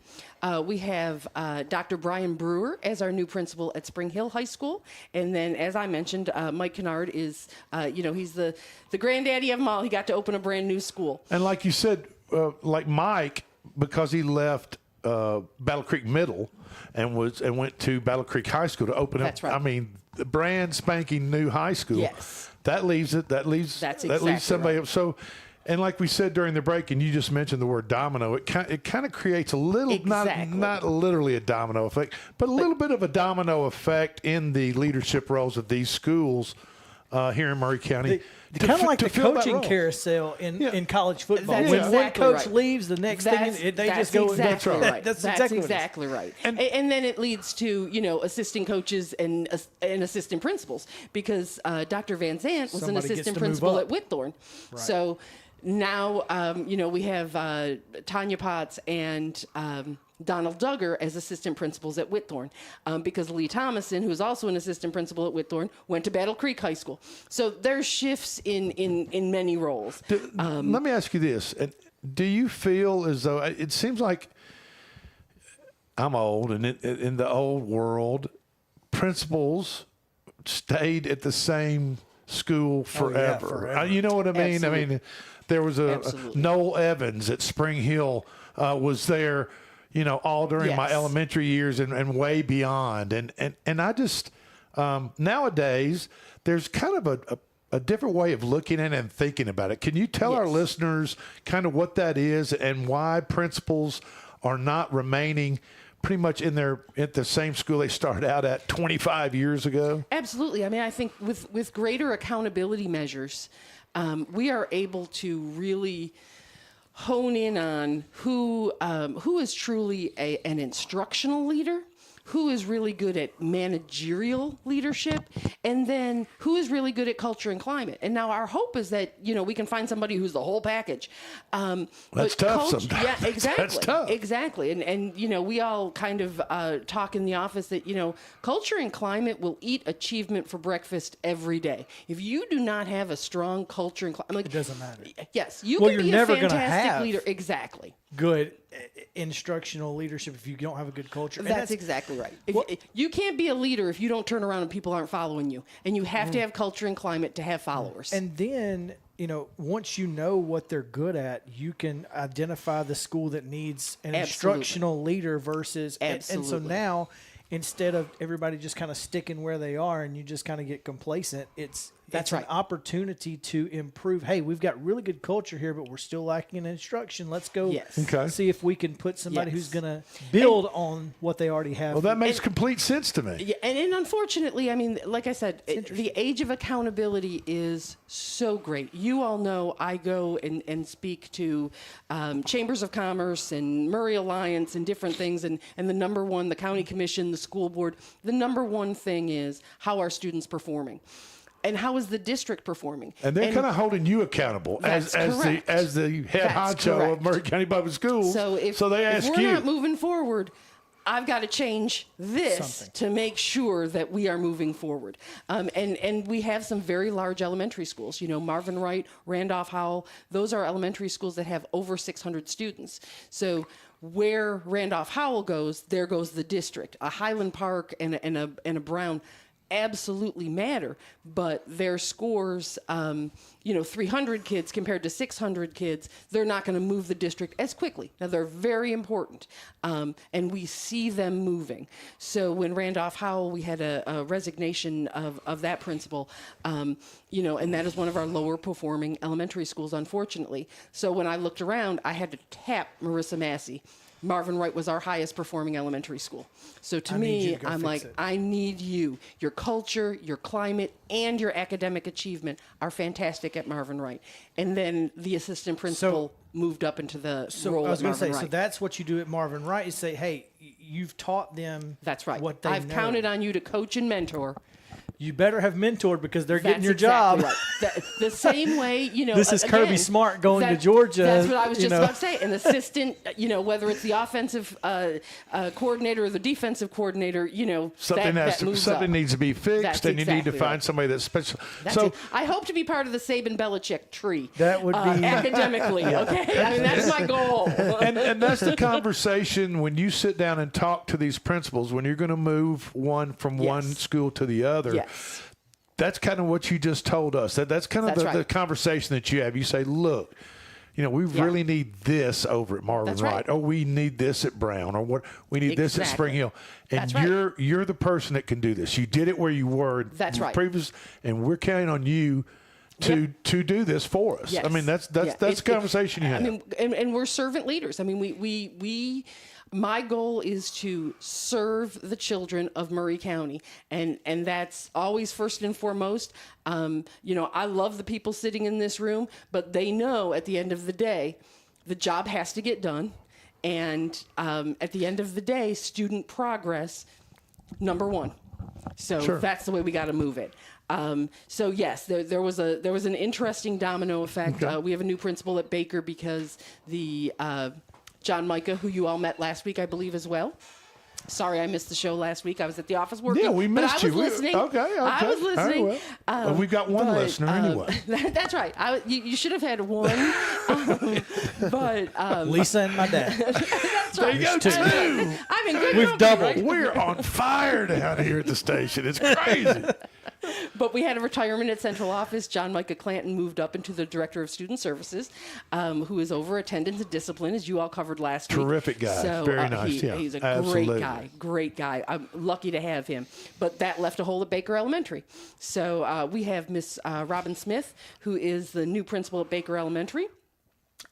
S13: We have Dr. Brian Brewer as our new principal at Spring Hill High School. And then, as I mentioned, Mike Kennard is, he's the granddaddy of them all. He got to open a brand new school.
S2: And like you said, like Mike, because he left Battle Creek Middle and went to Battle Creek High School to open up.
S13: Right.
S2: I mean, the brand spanking new high school.
S13: Yes.
S2: That leaves somebody up. So, and like we said during the break, and you just mentioned the word domino, it kind of creates a little, not literally a domino effect, but a little bit of a domino effect in the leadership roles of these schools here in Maury County.
S1: Kind of like the coaching carousel in college football.
S13: That's
S1: When
S13: exactly
S1: one coach
S13: right.
S1: leaves, the next thing they just go.
S13: Exactly right.
S1: That's
S13: exactly right. And then it leads to assistant coaches and assistant principals because Dr. Van Zant was an assistant principal at Whitthorne. Right. So now we have Tanya Potts and Donald Duggar as assistant principals at Whitthorne because Lee Thomason, who's also an assistant principal at Whitthorne, went to Battle Creek High School. So there's shifts in many roles.
S2: Let me ask you this. Do you feel as though it seems like I'm old, and in the old world, principals stayed at the same school forever. You know what I mean?
S13: Absolutely.
S2: I mean, there was a Noel Evans at Spring Hill was there, all during my elementary years and way beyond. And I just nowadays there's kind of a different way of looking at it and thinking about it. Can you tell our listeners kind of what that is and why principals are not remaining pretty much at the same school they started out at 25 years ago? Absolutely.
S13: I mean, I think with greater accountability measures, we are able to really hone in on who is truly an instructional leader, who is really good at managerial leadership, and then who is really good at culture and climate. And now our hope is that, we can find somebody who's the whole package.
S2: That's tough sometimes.
S13: Yeah, exactly.
S2: That's tough.
S13: Exactly. And we all kind of talk in the office that, culture and climate will eat achievement for breakfast every day. If you do not have a strong culture and climate,
S1: it doesn't matter.
S13: Yes, you
S1: Well,
S13: can
S1: you're
S13: be
S1: never
S13: a
S1: gonna
S13: fantastic
S1: have
S13: leader. Exactly.
S1: Good instructional leadership if you don't have a good culture. And
S13: That's exactly right. You can't be a leader if you don't turn around and people aren't following you. And you have to have culture and climate to have followers.
S1: And then, once you know what they're good at, you can identify the school that needs an instructional leader versus. And so now, instead of everybody just kind of sticking where they are and you just kind of get complacent, it's an opportunity to improve. Hey, we've got really good culture here, but we're still lacking in instruction. Let's go see if we can put somebody who's going to build on what they already have.
S2: Well, that makes complete sense to me.
S13: Yeah, and unfortunately, like I said, the age of accountability is so great. You all know I go and speak to chambers of commerce and Murray Alliance and different things, and the number one, the county commission, the school board, the number one thing is how are students performing? And how is the district performing?
S2: And they're kind of holding you accountable as the head honcho of Murray County Public Schools. So they ask
S13: if we're not moving forward, I've got to change this to make sure that we are moving forward. And we have some very large elementary schools. Marvin Wright, Randolph Howell, those are elementary schools that have over 600 students. So where Randolph Howell goes, there goes the district. A Highland Park and a Brown absolutely matter, but their scores, 300 kids compared to 600 kids, they're not going to move the district as quickly. Now, they're very important, and we see them moving. So when Randolph Howell, we had a resignation of that principal, and that is one of our lower performing elementary schools, unfortunately. So when I looked around, I had to tap Marissa Massey. Marvin Wright was our highest performing elementary school. So to me, I'm like, I need you. Your culture, your climate, and your academic achievement are fantastic at Marvin Wright. And then the assistant principal moved up into the role
S1: I was
S13: at
S1: going to
S13: Marvin
S1: say,
S13: Wright.
S1: so that's what you do at Marvin Wright. You say, hey, you've taught them what they
S13: I've
S1: know.
S13: counted on you to coach and mentor.
S1: You better have mentored because they're getting your job.
S13: Right. The same way,
S1: This is Kirby Smart going to Georgia.
S13: That's what I was just about to say. An assistant, whether it's the offensive coordinator or the defensive coordinator,
S2: something needs to be fixed, and you need to find somebody that's special.
S13: I hope to be part of the Saban Belichick tree.
S1: That would be
S13: academically. Okay, I mean that's my goal.
S2: and that's the conversation when you sit down and talk to these principals when you're going to move one from one school to the other.
S13: Yes.
S2: That's kind of what you just told us. That's kind of the conversation that you have. You say, look, we really need this over at Marvin Wright, or we need this at Brown, or what we need this at Spring Hill. And you're the person that can do this. You did it where you were previous, and we're counting on you to do this for us.
S13: Yes.
S2: I mean, that's the conversation you have.
S13: I mean, and we're servant leaders. I mean, we my goal is to serve the children of Murray County, and that's always first and foremost. I love the people sitting in this room, but they know at the end of the day, the job has to get done, and at the end of the day, student progress, number one. So that's the way we got to move it. So yes, there was an interesting domino effect.
S2: Okay.
S13: We have a new principal at Baker because the John Micah, who you all met last week, I believe, as well. Sorry, I missed the show last week. I was at the office working.
S2: Yeah, we missed you.
S13: I was listening.
S2: Okay.
S13: I was listening.
S2: Right, well, we've got one listener anyway.
S13: That's right. You should have had one. But
S1: Lisa and my dad.
S13: That's
S2: right. There you go, two.
S13: I'm in good
S1: We've
S13: company,
S1: doubled.
S13: right?
S2: We're on fire down here at the station. It's crazy.
S13: But we had a retirement at central office. John Micah Clanton moved up into the director of student services, who is over attendance and discipline, as you all covered last week.
S2: Terrific guy.
S13: So,
S2: very nice.
S13: He's a great guy. I'm lucky to have him. But that left a hole at Baker Elementary. So we have Miss Robin Smith, who is the new principal at Baker Elementary.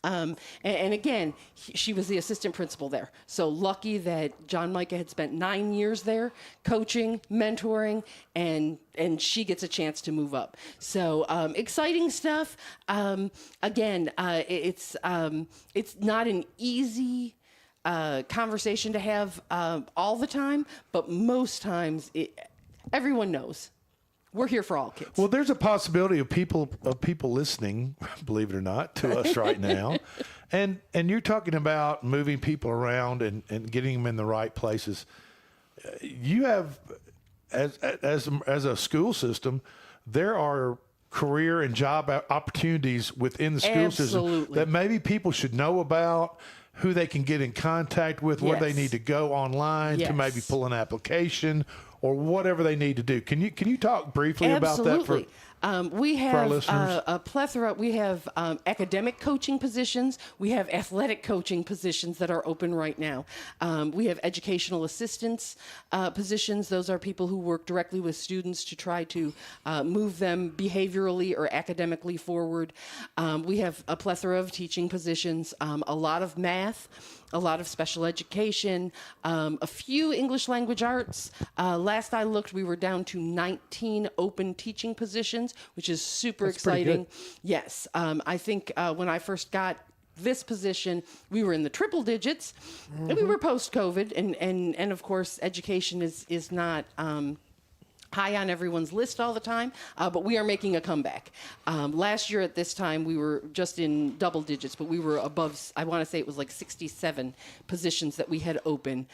S13: And again, she was the assistant principal there. So lucky that John Micah had spent 9 years there coaching, mentoring, and she gets a chance to move up. So exciting stuff. Again, it's not an easy conversation to have all the time, but most times everyone knows. We're here for all kids.
S2: Well, there's a possibility of people listening, believe it or not, to us right now, and you're talking about moving people around and getting them in the right places. You have, as a school system, there are career and job opportunities within the school system that maybe people should know about, who they can get in contact with, where they need to go online to maybe pull an application or whatever they need to do. Can you talk briefly about that for
S13: we have
S2: for our listeners?
S13: A plethora. We have academic coaching positions. We have athletic coaching positions that are open right now. We have educational assistance positions. Those are people who work directly with students to try to move them behaviorally or academically forward. We have a plethora of teaching positions, a lot of math, a lot of special education, a few English language arts. Last I looked, we were down to 19 open teaching positions, which is super exciting. Yes. I think when I first got this position, we were in the triple digits, and we were post-COVID, and of course, education is not high on everyone's list all the time, but we are making a comeback. Last year at this time, we were just in double digits, but we were above, I want to say it was like 67 positions that we had open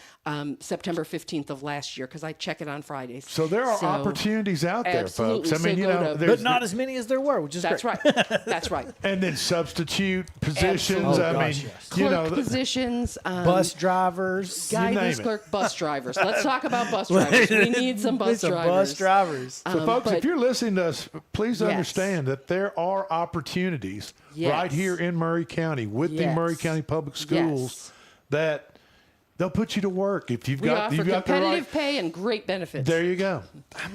S13: September 15th of last year, because I check it on Fridays.
S2: So there are opportunities out there, folks. I mean,
S1: but not as many as there were, which is
S13: that's
S1: great.
S13: right. That's right.
S2: And then substitute positions.
S13: Absolutely. Clerk positions,
S1: bus drivers,
S13: guidance clerk, bus drivers. Let's talk about bus drivers. We need some bus drivers.
S2: So, folks, if you're listening to us, please understand that there are opportunities right here in Maury County with the Maury County Public Schools that they'll put you to work if you've got
S13: competitive pay and great benefits.
S2: There you go.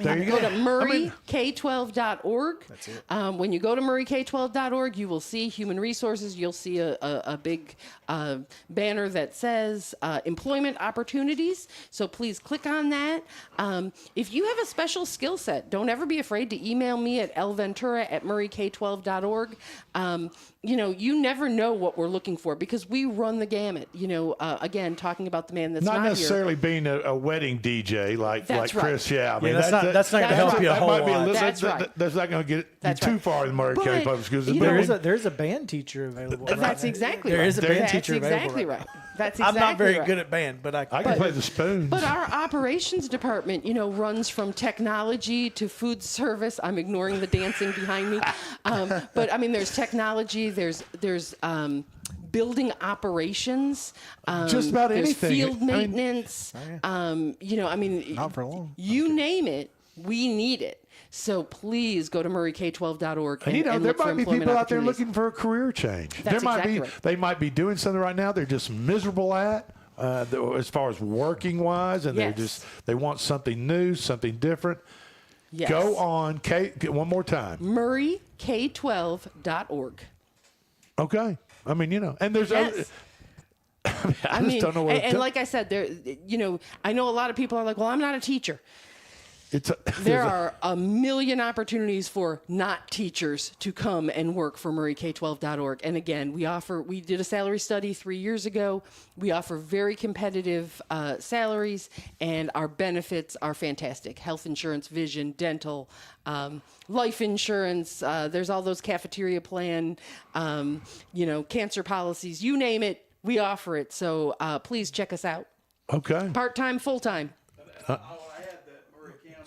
S2: There you
S13: go to
S2: go.
S13: murrayk12.org.
S1: That's it.
S13: When you go to murrayk12.org, you will see human resources. You'll see a big banner that says employment opportunities. So please click on that. If you have a special skill set, don't ever be afraid to email me at lventura@murrayk12.org. You never know what we're looking for because we run the gamut. Again, talking about the man that's not
S2: necessarily
S13: here.
S2: being a wedding DJ like
S13: That's
S2: Chris.
S13: right.
S2: Yeah, I mean
S1: that's not going to help you a whole lot.
S2: That's not going to get you too far in the Maury County Public Schools.
S1: There's a band teacher available.
S13: That's exactly right.
S1: There is a band teacher
S13: That's
S1: available.
S13: exactly right. That's exactly
S1: I'm not very
S13: right.
S1: good at band, but I
S2: can play the spoons.
S13: But our operations department, runs from technology to food service. I'm ignoring the dancing behind me. But I mean, there's technology. There's building operations.
S2: Just about
S13: there's
S2: anything.
S13: Field maintenance.
S1: not for long.
S13: You name it, we need it. So please go to murrayk12.org and
S2: there
S13: look for
S2: might be
S13: employment
S2: people out there
S13: opportunities.
S2: looking for a career change.
S13: That's exactly right.
S2: They might be doing something right now they're just miserable at, as far as working wise, and they want something new, something different.
S13: Yes.
S2: Go on, one more time.
S13: murrayk12.org.
S2: Okay. I mean, and there's other. I just don't know what.
S13: And like I said, I know a lot of people are like, "Well, I'm not a teacher." There are a million opportunities for not teachers to come and work for murrayk12.org. And again, we did a salary study 3 years ago. We offer very competitive salaries, and our benefits are fantastic. Health insurance, vision, dental, life insurance. There's all those cafeteria plan, cancer policies, you name it, we offer it. So please check us out.
S2: Okay.
S13: Part-time, full-time.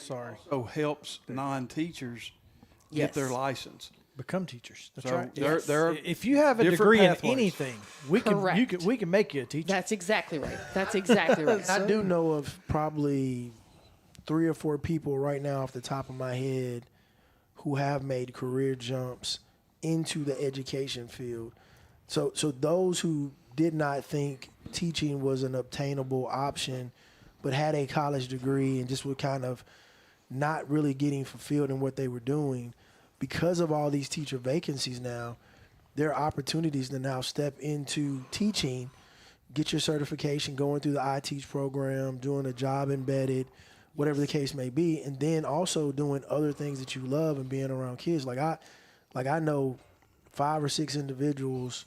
S3: Also helps non-teachers get their license.
S1: Become teachers. That's
S3: So
S1: right.
S3: there are
S1: if you have a
S3: different
S1: degree
S3: pathways.
S1: in anything, we can make you a teacher.
S13: That's exactly right. That's exactly right.
S4: I do know of probably 3 or 4 people right now off the top of my head who have made career jumps into the education field. So those who did not think teaching was an obtainable option but had a college degree and just were kind of not really getting fulfilled in what they were doing, because of all these teacher vacancies now, there are opportunities to now step into teaching, get your certification, going through the iTeach program, doing a job embedded, whatever the case may be, and then also doing other things that you love and being around kids. Like I know 5 or 6 individuals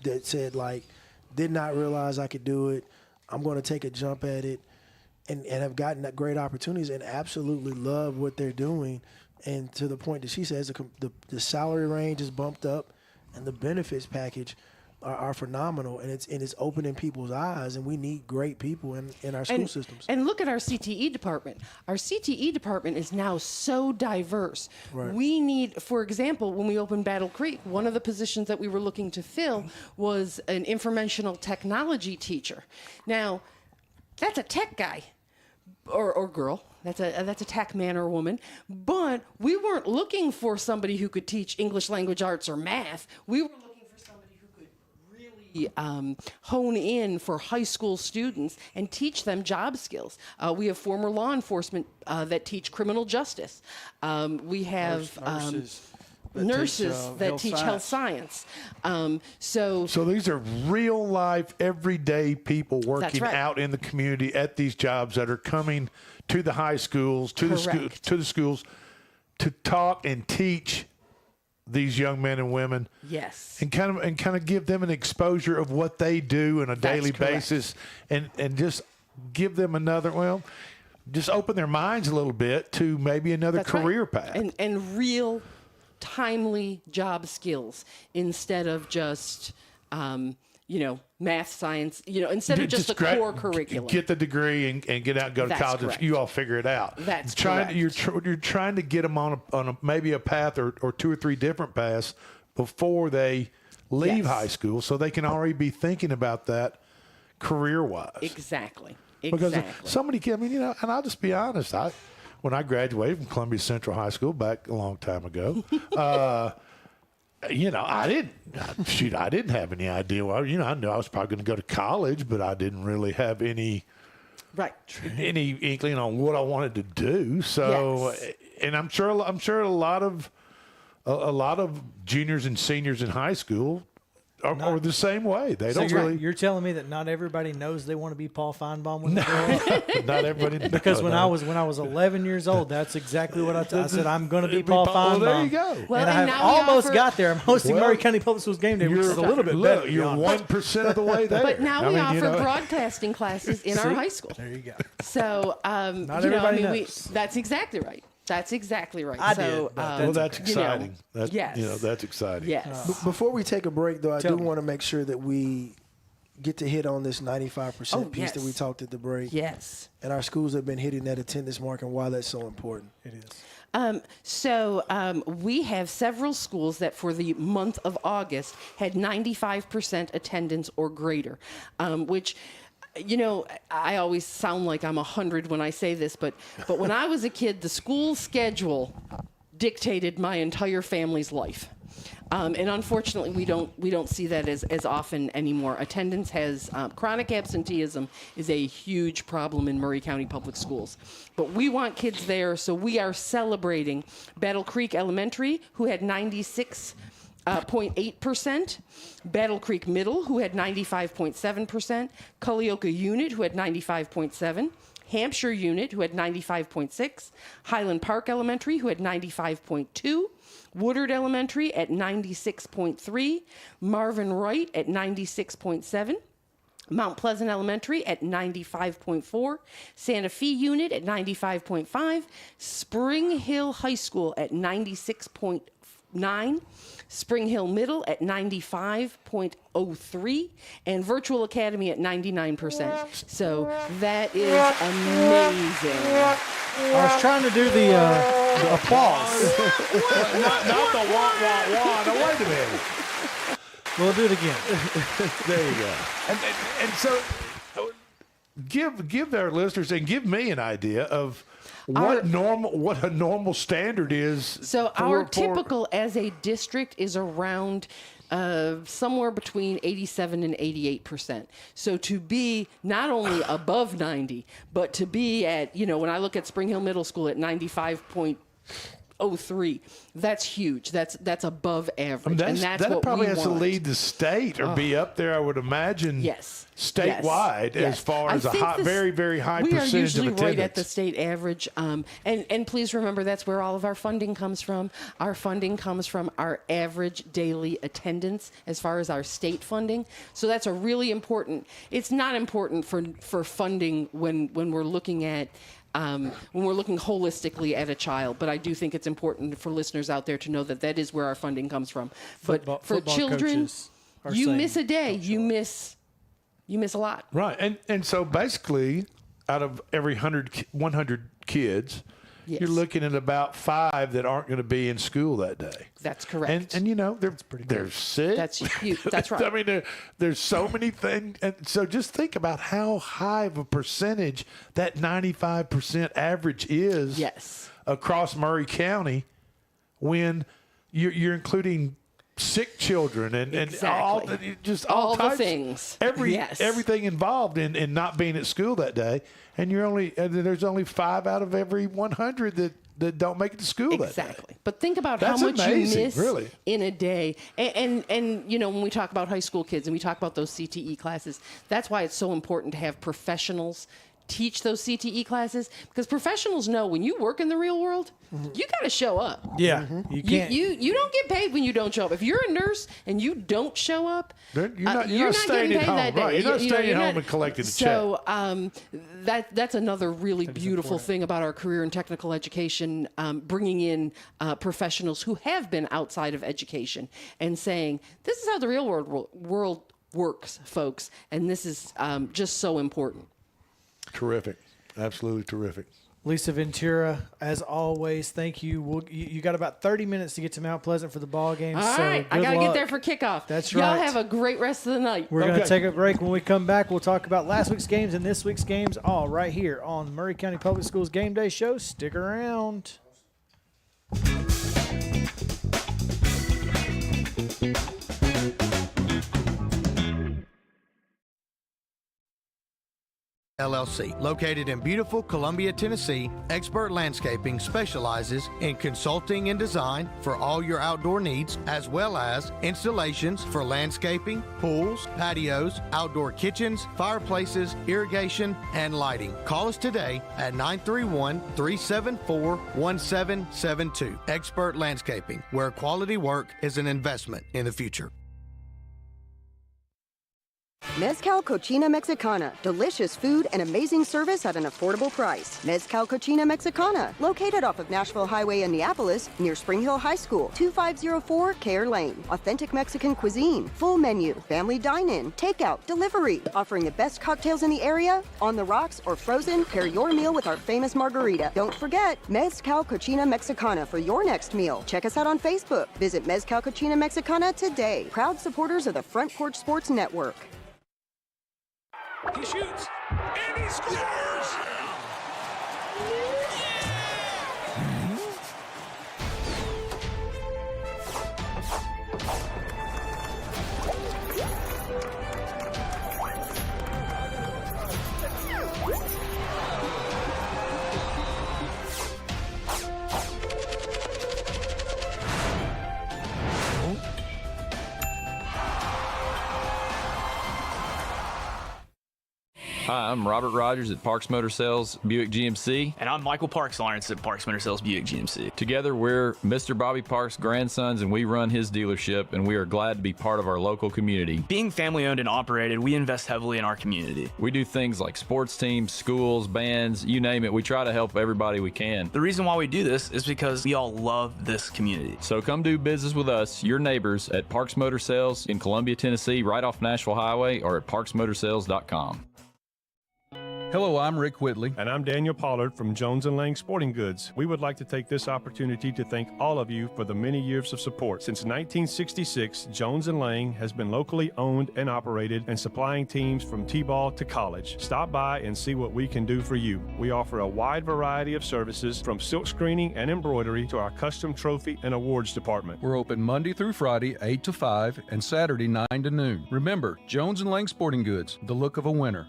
S4: that said, like, did not realize I could do it. I'm going to take a jump at it, and have gotten great opportunities and absolutely love what they're doing. And to the point that she says, the salary range is bumped up, and the benefits package are phenomenal, and it's opening people's eyes, and we need great people in our school systems.
S13: And look at our CTE department. Our CTE department is now so diverse.
S4: Right.
S13: We need, for example, when we opened Battle Creek, one of the positions that we were looking to fill was an informational technology teacher. Now, that's a tech guy or girl. That's a tech man or woman. But we weren't looking for somebody who could teach English language arts or math. We were looking for somebody who could really hone in for high school students and teach them job skills. We have former law enforcement that teach criminal justice. We have nurses that teach health science. So
S2: these are real life, everyday people working
S13: right.
S2: out in the community at these jobs that are coming to the high schools, to the schools, to talk and teach these young men and women.
S13: Yes.
S2: And kind of give them an exposure of what they do on a daily basis, and just give them another, just open their minds a little bit to maybe another career path.
S13: And real timely job skills instead of just math, science, instead of just the core curriculum.
S2: Get the degree and get out and go to college.
S13: Correct.
S2: You all figure it out.
S13: That's
S2: correct.
S13: correct.
S2: You're trying to get them on maybe a path or two or three different paths before they leave high school, so they can already be thinking about that career-wise.
S13: Exactly.
S2: Because somebody, and I'll just be honest, when I graduated from Columbia Central High School back a long time ago, I didn't have any idea. Well, I knew I was probably going to go to college, but I didn't really have any inkling on what I wanted to do. So, and I'm sure a lot of juniors and seniors in high school are the same way. They don't really.
S1: You're telling me that not everybody knows they want to be Paul Feinbaum when they grow up?
S2: Not everybody.
S1: Because when I was 11 years old, that's exactly what I said. I'm going to be Paul Feinbaum.
S2: Well, there you go.
S1: Well, and I almost got there. I'm hosting Murray County Public Schools game day, which is a little bit better.
S2: You're 1% of the way there.
S13: But now we offer broadcasting classes in our high school.
S1: There you go.
S13: So,
S1: not everybody knows.
S13: That's exactly right. That's exactly right.
S2: That's exciting.
S13: Yes.
S2: That's exciting.
S13: Yes.
S4: Before we take a break, though, I do want to make sure that we get to hit on this 95% piece that we talked at the break.
S13: Yes.
S4: And our schools have been hitting that attendance mark and why that's so important.
S1: It is.
S13: We have several schools that for the month of August had 95% attendance or greater, which, I always sound like I'm 100 when I say this, but when I was a kid, the school schedule dictated my entire family's life. And unfortunately, we don't see that as often anymore. Attendance has chronic absenteeism is a huge problem in Murray County Public Schools. But we want kids there, so we are celebrating Battle Creek Elementary, who had 96.8%, Battle Creek Middle, who had 95.7%, Cullioca Unit, who had 95.7%, Hampshire Unit, who had 95.6%, Highland Park Elementary, who had 95.2%, Woodard Elementary at 96.3%, Marvin Wright at 96.7%, Mount Pleasant Elementary at 95.4%, Santa Fe Unit at 95.5%, Spring Hill High School at 96.9%, Spring Hill Middle at 95.03%, and Virtual Academy at 99%. So that is amazing.
S1: I was trying to do the applause.
S2: not the wah, wah, wah. Now, wait a minute.
S1: We'll do it again.
S2: There you go. And so give our listeners and give me an idea of what a normal standard is.
S13: So our typical as a district is around somewhere between 87 and 88%. So to be not only above 90, but to be at, when I look at Spring Hill Middle School at 95.0 .03. That's huge. That's above average, and that's
S2: that
S13: what
S2: probably
S13: we
S2: has
S13: want.
S2: to lead the state or be up there, I would imagine.
S13: Yes.
S2: Statewide,
S13: Yes.
S2: as far
S13: I
S2: as a
S13: think
S2: very, very high
S13: we
S2: percentage
S13: are usually
S2: of attendance.
S13: right at the state average. And please remember, that's where all of our funding comes from. Our funding comes from our average daily attendance as far as our state funding. So that's a really important. It's not important for funding when we're looking at. When we're looking holistically at a child, but I do think it's important for listeners out there to know that is where our funding comes from. But for children, you miss a day, you miss a lot.
S2: Right, and so basically, out of every 100 kids,
S13: yes.
S2: you're looking at about 5 that aren't going to be in school that day.
S13: That's correct.
S2: And they're sick.
S13: That's huge. That's right.
S2: I mean, there's so many things. And so just think about how high of a percentage that 95% average is across Murray County when you're including sick children and all
S13: the things.
S2: Everything involved in not being at school that day. And there's only 5 out of every 100 that don't make it to school that day.
S13: Exactly. But think about
S2: That's
S13: how much
S2: amazing,
S13: you miss
S2: really.
S13: in a day. And when we talk about high school kids and we talk about those CTE classes, that's why it's so important to have professionals teach those CTE classes, because professionals know when you work in the real world, you got to show up.
S1: Yeah, you can't.
S13: You don't get paid when you don't show up. If you're a nurse and you don't show up,
S2: you're not
S13: getting
S2: staying
S13: paid
S2: at home.
S13: that day.
S2: Right. You're not staying at home
S13: not-
S2: and collecting a check.
S13: So that's another really beautiful thing about our career and technical education, bringing in professionals who have been outside of education and saying, this is how the real world works, folks, and this is just so important.
S2: Terrific. Absolutely terrific.
S1: Lisa Ventura, as always, thank you. You got about 30 minutes to get to Mount Pleasant for the ball game.
S13: All
S1: so
S13: right, I got to get there for kickoff.
S1: That's
S13: Y'all
S1: right.
S13: have a great rest of the night.
S1: We're going to take a break. When we come back, we'll talk about last week's games and this week's games, all right here on the Murray County Public Schools Game Day Show. Stick around.
S6: LLC. Located in beautiful Columbia, Tennessee, Expert Landscaping specializes in consulting and design for all your outdoor needs, as well as installations for landscaping, pools, patios, outdoor kitchens, fireplaces, irrigation, and lighting. Call us today at 931-374-1772. Expert Landscaping, where quality work is an investment in the future.
S7: Mezcal Cochina Mexicana. Delicious food and amazing service at an affordable price. Mezcal Cochina Mexicana. Located off of Nashville Highway in Neapolis, near Spring Hill High School. 2504 Care Lane. Authentic Mexican cuisine. Full menu. Family dine-in. Takeout. Delivery. Offering the best cocktails in the area. On the rocks or frozen, pair your meal with our famous margarita. Don't forget, Mezcal Cochina Mexicana for your next meal. Check us out on Facebook. Visit Mezcal Cochina Mexicana today. Proud supporters of the Front Porch Sports Network.
S8: He shoots, and he scores!
S9: Hi, I'm Robert Rogers at Parks Motor Sales Buick GMC.
S10: And I'm Michael Parks Lawrence at Parks Motor Sales Buick GMC.
S9: Together, we're Mr. Bobby Parks' grandsons, and we run his dealership, and we are glad to be part of our local community.
S10: Being family owned and operated, we invest heavily in our community.
S9: We do things like sports teams, schools, bands, you name it. We try to help everybody we can.
S10: The reason why we do this is because we all love this community.
S9: So come do business with us, your neighbors, at Parks Motor Sales in Columbia, Tennessee, right off Nashville Highway, or at parksmotorsales.com.
S11: Hello, I'm Rick Whitley.
S12: And I'm Daniel Pollard from Jones & Lang Sporting Goods. We would like to take this opportunity to thank all of you for the many years of support. Since 1966, Jones & Lang has been locally owned and operated and supplying teams from T-ball to college. Stop by and see what we can do for you. We offer a wide variety of services from silk screening and embroidery to our custom trophy and awards department.
S11: We're open Monday through Friday, 8 to 5, and Saturday, 9 to noon. Remember, Jones & Lang Sporting Goods, the look of a winner.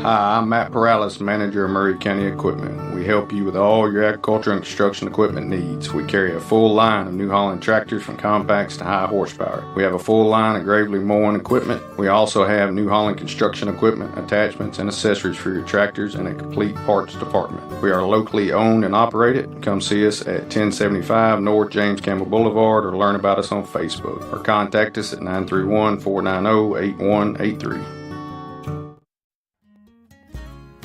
S15: Hi, I'm Matt Perales, manager of Murray County Equipment. We help you with all your agriculture and construction equipment needs. We carry a full line of New Holland tractors from compacts to high horsepower. We have a full line of Gravely mowing equipment. We also have New Holland construction equipment, attachments, and accessories for your tractors and a complete parts department. We are locally owned and operated. Come see us at 1075 North James Campbell Boulevard or learn about us on Facebook or contact us at 931-490-8183.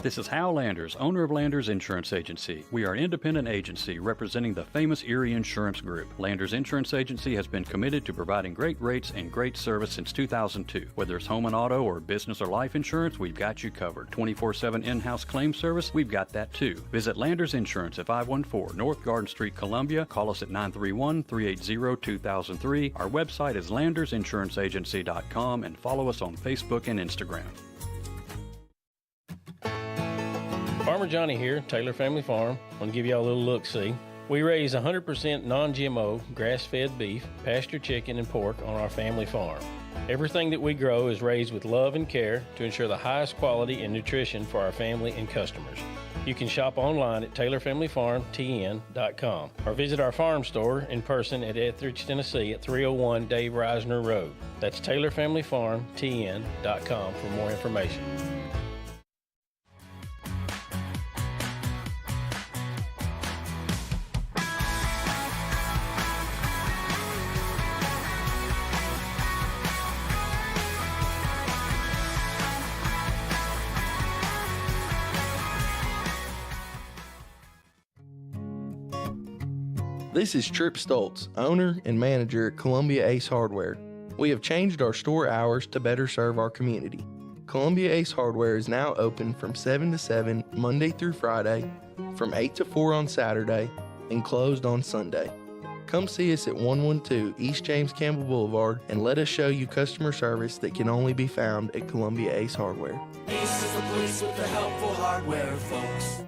S14: This is Hal Landers, owner of Landers Insurance Agency. We are an independent agency representing the famous Erie Insurance Group. Landers Insurance Agency has been committed to providing great rates and great service since 2002. Whether it's home and auto or business or life insurance, we've got you covered. 24/7 in-house claim service, we've got that too. Visit Landers Insurance at 514 North Garden Street, Columbia. Call us at 931-380-2003. Our website is landersinsuranceagency.com and follow us on Facebook and Instagram.
S16: Farmer Johnny here, Taylor Family Farm. I want to give y'all a little look-see. We raise 100% non-GMO, grass-fed beef, pasture chicken, and pork on our family farm. Everything that we grow is raised with love and care to ensure the highest quality and nutrition for our family and customers. You can shop online at TaylorFamilyFarmTN.com or visit our farm store in person at Etheridge, Tennessee at 301 Dave Reisner Road. That's TaylorFamilyFarmTN.com for more information.
S17: This is Trip Stoltz, owner and manager at Columbia Ace Hardware. We have changed our store hours to better serve our community. Columbia Ace Hardware is now open from 7 to 7 Monday through Friday, from 8 to 4 on Saturday, and closed on Sunday. Come see us at 112 East James Campbell Boulevard and let us show you customer service that can only be found at Columbia Ace Hardware.
S8: Ace is the place with the helpful hardware, folks.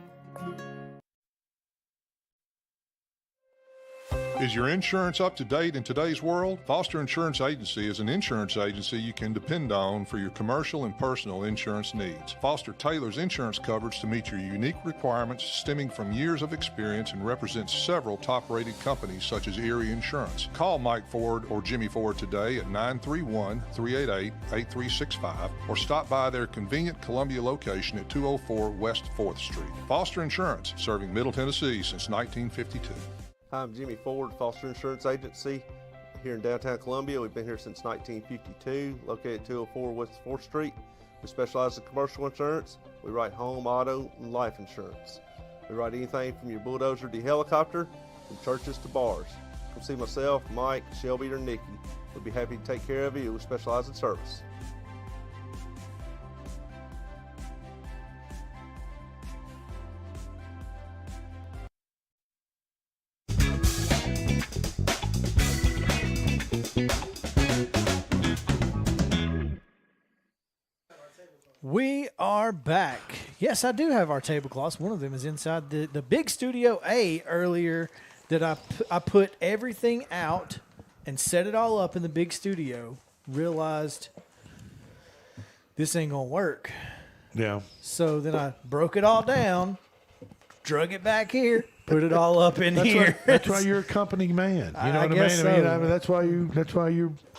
S18: Is your insurance up to date in today's world? Foster Insurance Agency is an insurance agency you can depend on for your commercial and personal insurance needs. Foster tailors insurance coverage to meet your unique requirements stemming from years of experience and represents several top-rated companies such as Erie Insurance. Call Mike Ford or Jimmy Ford today at 931-388-8365 or stop by their convenient Columbia location at 204 West 4th Street. Foster Insurance, serving Middle Tennessee since 1952.
S19: Hi, I'm Jimmy Ford, Foster Insurance Agency here in downtown Columbia. We've been here since 1952, located at 204 West 4th Street. We specialize in commercial insurance. We write home, auto, and life insurance. We write anything from your bulldozer to your helicopter, from churches to bars. Come see myself, Mike, Shelby, or Nikki. We'll be happy to take care of you. We specialize in service.
S1: We are back. Yes, I do have our tablecloths. One of them is inside the big Studio A earlier that I put everything out and set it all up in the big studio. Realized this ain't going to work.
S2: Yeah.
S1: So then I broke it all down, drug it back here, put it all up in here.
S2: That's why you're a company man. You know
S1: I
S2: what
S1: guess
S2: I mean?
S1: so.
S2: That's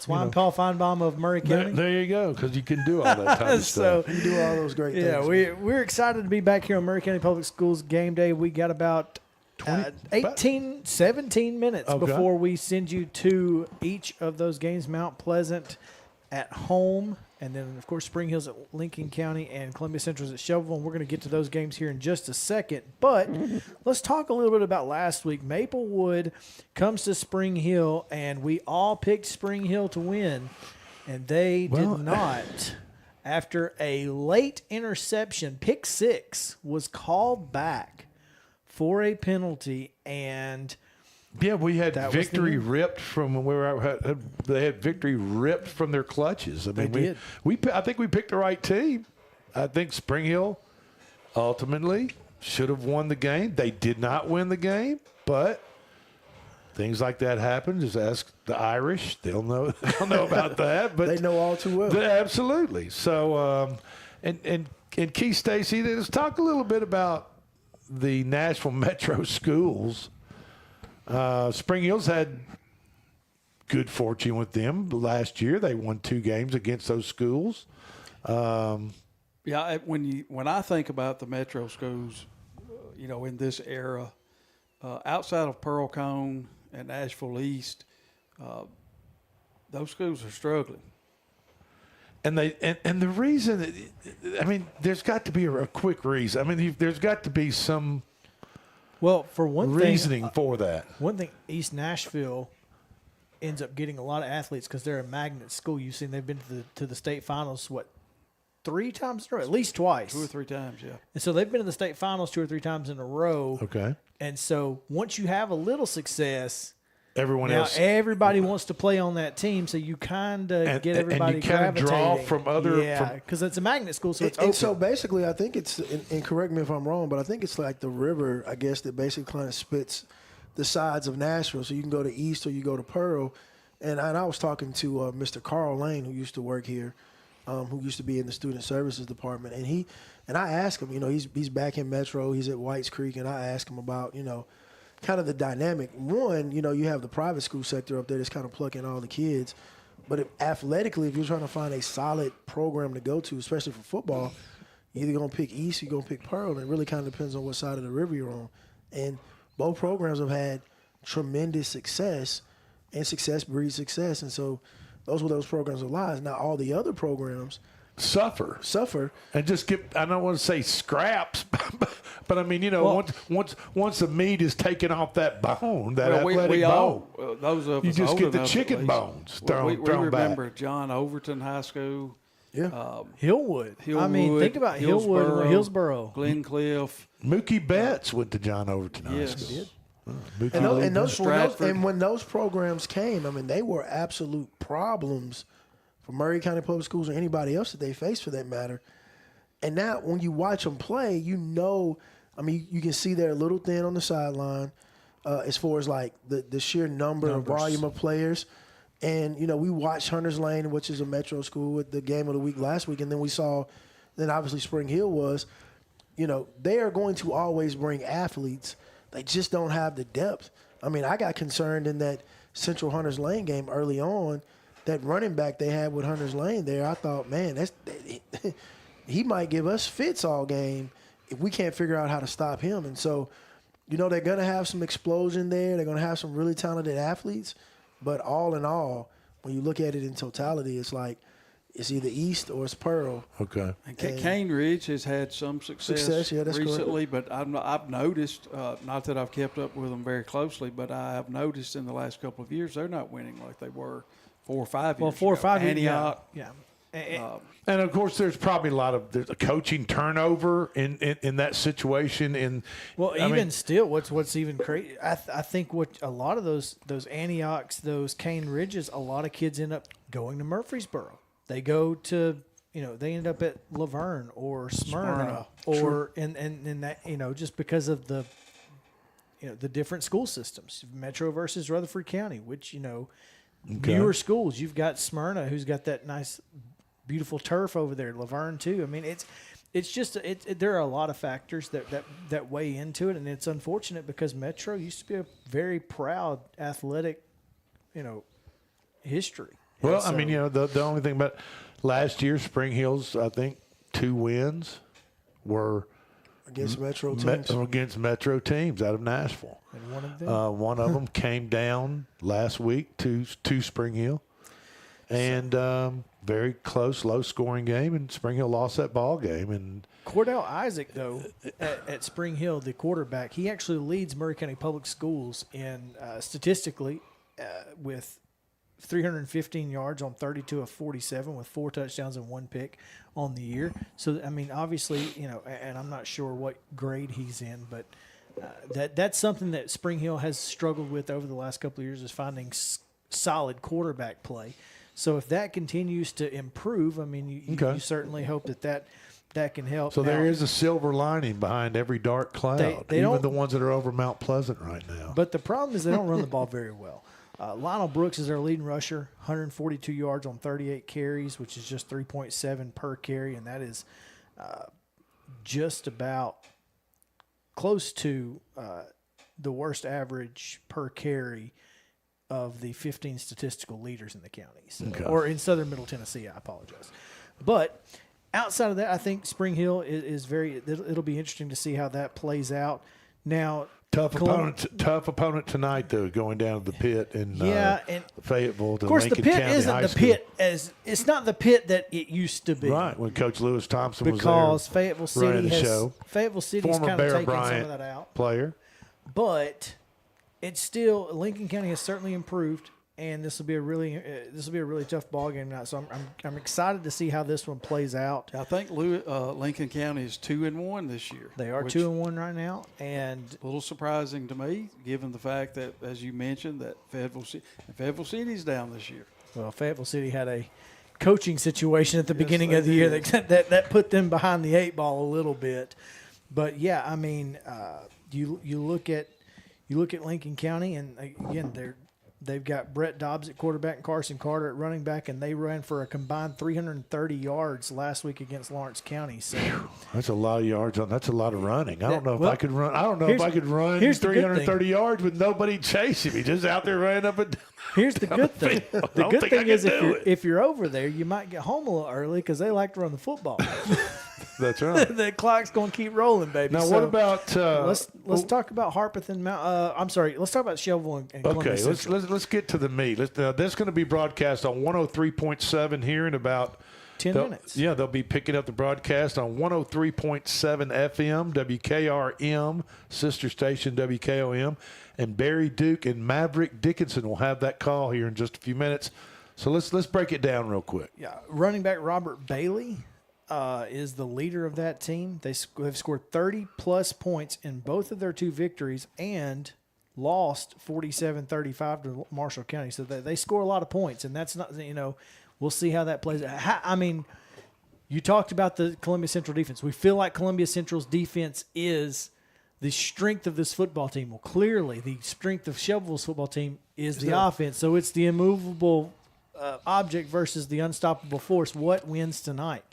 S2: why
S1: I'm Paul Feinbaum of Murray County.
S2: There you go, because you can do all that type of stuff.
S4: You do all those great things.
S1: Yeah, we're excited to be back here on Murray County Public Schools game day. We got about 17 minutes before we send you to each of those games. Mount Pleasant at home, and then, of course, Spring Hill's at Lincoln County and Columbia Central's at Shelbyville. And we're going to get to those games here in just a second. But let's talk a little bit about last week. Maplewood comes to Spring Hill, and we all picked Spring Hill to win, and they did not. After a late interception, pick six was called back for a penalty, and
S2: yeah, we had victory ripped from they had victory ripped from their clutches. I mean,
S1: they did.
S2: I think we picked the right team. I think Spring Hill ultimately should have won the game. They did not win the game, but things like that happen. Just ask the Irish; they'll know about that. But
S4: they know all too well.
S2: Absolutely. So, and And Keith Stacy, let's talk a little bit about the Nashville Metro schools. Spring Hill's had good fortune with them last year. They won 2 games against those schools.
S3: Yeah, when I think about the Metro schools, in this era, outside of Pearl Cone and Nashville East, those schools are struggling.
S2: And the reason, there's got to be a quick reason. There's got to be some
S1: for one
S2: reasoning for that.
S1: One thing, East Nashville ends up getting a lot of athletes because they're a magnet school. You've seen they've been to the state finals, 3 times in a row? At least twice.
S3: 2 or 3 times, yeah.
S1: And so they've been in the state finals 2 or 3 times in a row.
S2: Okay.
S1: And so once you have a little success,
S2: everybody
S1: wants to play on that team, so you kind of get everybody
S2: and you kind of draw from other.
S1: Yeah, because it's a magnet school, so it's open.
S4: And so basically, I think it's, and correct me if I'm wrong, but I think it's like the river, I guess, that basically kind of splits the sides of Nashville. So you can go to East or you go to Pearl. And I was talking to Mr. Carl Lane, who used to work here, who used to be in the student services department, and I asked him, he's back in Metro, he's at Whites Creek, and I asked him about, kind of the dynamic. One, you have the private school sector up there that's kind of plucking all the kids, but athletically, if you're trying to find a solid program to go to, especially for football, you're either going to pick East, you're going to pick Pearl, and it really kind of depends on what side of the river you're on. And both programs have had tremendous success, and success breeds success, and so those programs are lies. Now, all the other programs
S2: suffer,
S4: and
S2: just I don't want to say scraps, but once the meat is taken off that bone, that athletic bone,
S3: those of us
S2: you just get the
S3: enough,
S2: chicken bones thrown
S3: we remember
S2: back.
S3: John Overton High School,
S1: Hillwood. Think about Hillwood, Hillsboro,
S3: Glencliff.
S2: Mookie Betts went to John Overton High School.
S4: And when those programs came, they were absolute problems for Murray County Public Schools or anybody else that they faced for that matter. And now when you watch them play, you can see they're a little thin on the sideline as far as like the sheer number or volume of players. And, we watched Hunters Lane, which is a Metro school, with the game of the week last week. And then then obviously Spring Hill was, they are going to always bring athletes. They just don't have the depth. I got concerned in that Central Hunters Lane game early on, that running back they had with Hunters Lane there. I thought, man, he might give us fits all game if we can't figure out how to stop him. And so, they're going to have some explosion there. They're going to have some really talented athletes. But all in all, when you look at it in totality, it's like it's either East or it's Pearl.
S2: Okay.
S3: And Cane Ridge has had some success recently,
S4: correct.
S3: but I've noticed, not that I've kept up with them very closely, but I have noticed in the last couple of years they're not winning like they were 4 or 5 years ago.
S1: 4 or 5 years
S3: Antioch.
S1: Yeah.
S2: And of course, there's probably there's a coaching turnover in that situation.
S1: Still, what's even crazy? I think what a lot of those Antiochs, those Cane Ridges, a lot of kids end up going to Murfreesboro. They go to they end up at Laverne or Smyrna. Or and that just because of the the different school systems, Metro versus Rutherford County, which newer schools. You've got Smyrna, who's got that nice, beautiful turf over there. Laverne too. It's just there are a lot of factors that weigh into it, and it's unfortunate because Metro used to be a very proud athletic, history.
S2: Well, the only thing about last year, Spring Hill's, I think 2 wins were
S4: against Metro
S2: teams out of Nashville.
S1: And
S2: one of them came down last week to Spring Hill, and very close, low-scoring game, and Spring Hill lost that ball game. And
S1: Cordell Isaac, though, at Spring Hill, the quarterback, he actually leads Murray County Public Schools in statistically with 315 yards on 32 of 47 with 4 touchdowns and 1 pick on the year. So, obviously, and I'm not sure what grade he's in, but that's something that Spring Hill has struggled with over the last couple of years is finding solid quarterback play. So if that continues to improve, you certainly hope that can help.
S2: So there is a silver lining behind every dark cloud, even the ones that are over Mount Pleasant right now.
S1: But the problem is they don't run the ball very well. Lionel Brooks is their leading rusher, 142 yards on 38 carries, which is just 3.7 per carry, and that is just about close to the worst average per carry of the 15 statistical leaders in the counties, or in southern Middle Tennessee. I apologize. But outside of that, I think Spring Hill is very. It'll be interesting to see how that plays out. Now,
S2: tough opponent tonight, though, going down to the Pit in
S1: and
S2: Fayetteville. To
S1: of course,
S2: Lincoln
S1: the Pit
S2: County
S1: isn't
S2: High
S1: the
S2: School.
S1: Pit as it's not the Pit that it used to be.
S2: Right, when Coach Lewis Thompson was there.
S1: Because Fayetteville
S2: running
S1: City
S2: the
S1: has
S2: show.
S1: Fayetteville City's
S2: Former
S1: kind
S2: Bear
S1: of taken
S2: Bryant
S1: some of that out.
S2: player.
S1: But it's still Lincoln County has certainly improved, and this will be a really tough ball game tonight. So I'm excited to see how this one plays out.
S3: I think Lincoln County is 2-1 this year.
S1: They are 2-1 right now, and
S3: a little surprising to me, given the fact that, as you mentioned, that Fayetteville City's down this year.
S1: Well, Fayetteville City had a coaching situation at the beginning of the year that put them behind the 8 ball a little bit. But yeah, I mean, you look at Lincoln County, and again they've got Brett Dobbs at quarterback and Carson Carter at running back, and they ran for a combined 330 yards last week against Lawrence County. So
S2: that's a lot of yards. That's a lot of running. I don't know if I could run. I don't know if I could run
S1: here's the good
S2: 330 yards with nobody chasing me, just out there running up and down.
S1: Here's the good thing. The good thing is if you're over there, you might get home a little early because they like to run the football.
S2: That's right.
S1: The clock's going to keep rolling, baby.
S2: Now, what about
S1: let's talk about Harpeth and Mount. I'm sorry. Let's talk about Shelbyville and Columbia Central.
S2: Let's get to the meat. That's going to be broadcast on 103.7 here in about
S1: 10 minutes.
S2: Yeah, they'll be picking up the broadcast on 103.7 FM, WKRM, sister station WKOM, and Barry Duke and Maverick Dickinson will have that call here in just a few minutes. So let's break it down real quick.
S1: Yeah, running back Robert Bailey is the leader of that team. They've scored 30-plus points in both of their 2 victories and lost 47-35 to Marshall County. So they score a lot of points, and that's not, we'll see how that plays out. I mean, you talked about the Columbia Central defense. We feel like Columbia Central's defense is the strength of this football team. Well, clearly the strength of Shelbyville's football team is the offense. So it's the immovable object versus the unstoppable force. What wins tonight?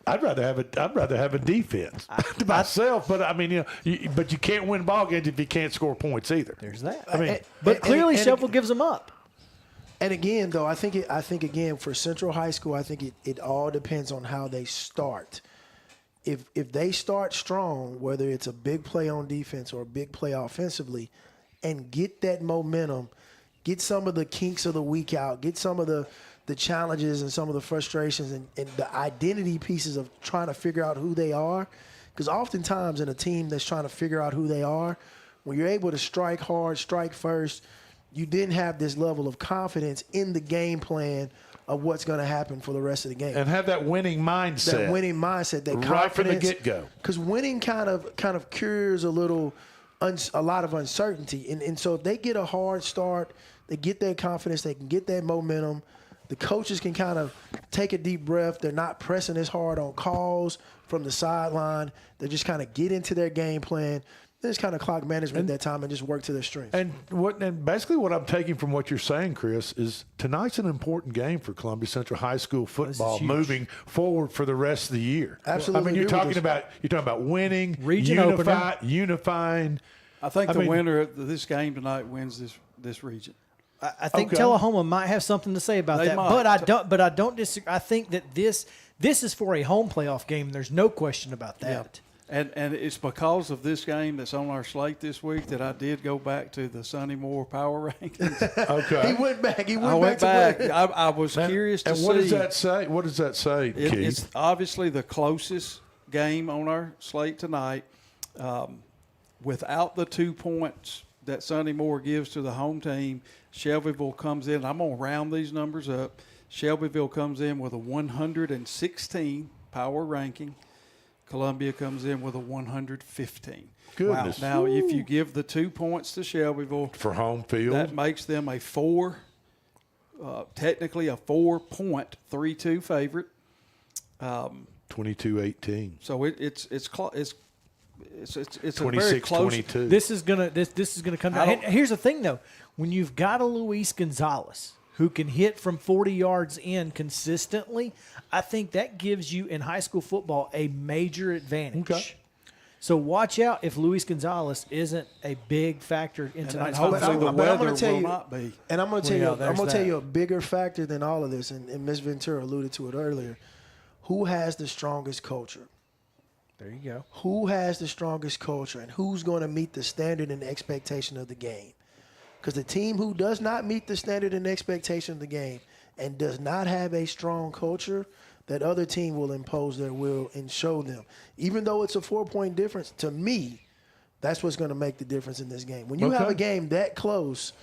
S2: I'd rather have a defense myself, but I mean, but you can't win ball games if you can't score points either.
S1: There's that. I mean, but clearly Shelbyville gives them up.
S4: And again, though, I think again for Central High School, I think it all depends on how they start. If they start strong, whether it's a big play on defense or a big play offensively, and get that momentum, get some of the kinks of the week out, get some of the challenges and some of the frustrations and the identity pieces of trying to figure out who they are. Because oftentimes in a team that's trying to figure out who they are, when you're able to strike hard, strike first, you didn't have this level of confidence in the game plan of what's going to happen for the rest of the game.
S2: And have that winning mindset.
S4: That winning mindset, that
S2: right
S4: confidence.
S2: from the get-go.
S4: Because winning kind of cures a lot of uncertainty. And so if they get a hard start, they get that confidence, they can get that momentum, the coaches can kind of take a deep breath. They're not pressing as hard on calls from the sideline. They just kind of get into their game plan. They just kind of clock management at that time and just work to their strengths.
S2: And basically what I'm taking from what you're saying, Chris, is tonight's an important game for Columbia Central High School football moving forward for the rest of the year.
S4: Absolutely.
S2: I mean, you're talking about winning,
S1: region
S2: unifying.
S3: I think the winner of this game tonight wins this region.
S1: I think Tullahoma might have something to say about
S3: They
S1: that,
S3: might.
S1: but I don't disagree. I think that this is for a home playoff game. There's no question about that.
S3: Yeah. And it's because of this game that's on our slate this week that I did go back to the Sonny Moore power rankings.
S2: Okay.
S4: He went back.
S3: I went back. I was curious to see.
S2: What does that say? What does that say, Keith?
S3: It's obviously the closest game on our slate tonight. Without the 2 points that Sonny Moore gives to the home team, Shelbyville comes in. I'm going to round these numbers up. Shelbyville comes in with a 116 power ranking. Columbia comes in with a 115.
S2: Goodness.
S3: Wow. Now, if you give the 2 points to Shelbyville
S2: for home field,
S3: that makes them technically a 4.32 favorite.
S2: 22-18.
S3: So it's a
S2: 26,
S3: very close.
S2: 22.
S1: This is gonna come down. Here's the thing, though: when you've got a Luis Gonzalez who can hit from 40 yards in consistently, I think that gives you in high school football a major advantage.
S2: Okay.
S1: So watch out if Luis Gonzalez isn't a big factor in tonight's
S3: hopefully the weather will not be.
S4: And I'm going to tell
S1: Well,
S4: you,
S1: yeah,
S4: I'm going to
S1: there's
S4: tell you a bigger factor than all of this, and Ms. Ventura alluded to it earlier. Who has the strongest culture?
S1: There you go.
S4: Who has the strongest culture, and who's going to meet the standard and expectation of the game? Because the team who does not meet the standard and expectation of the game and does not have a strong culture, that other team will impose their will and show them. Even though it's a 4-point difference, to me, that's what's going to make the difference in this game. When you have a game that close,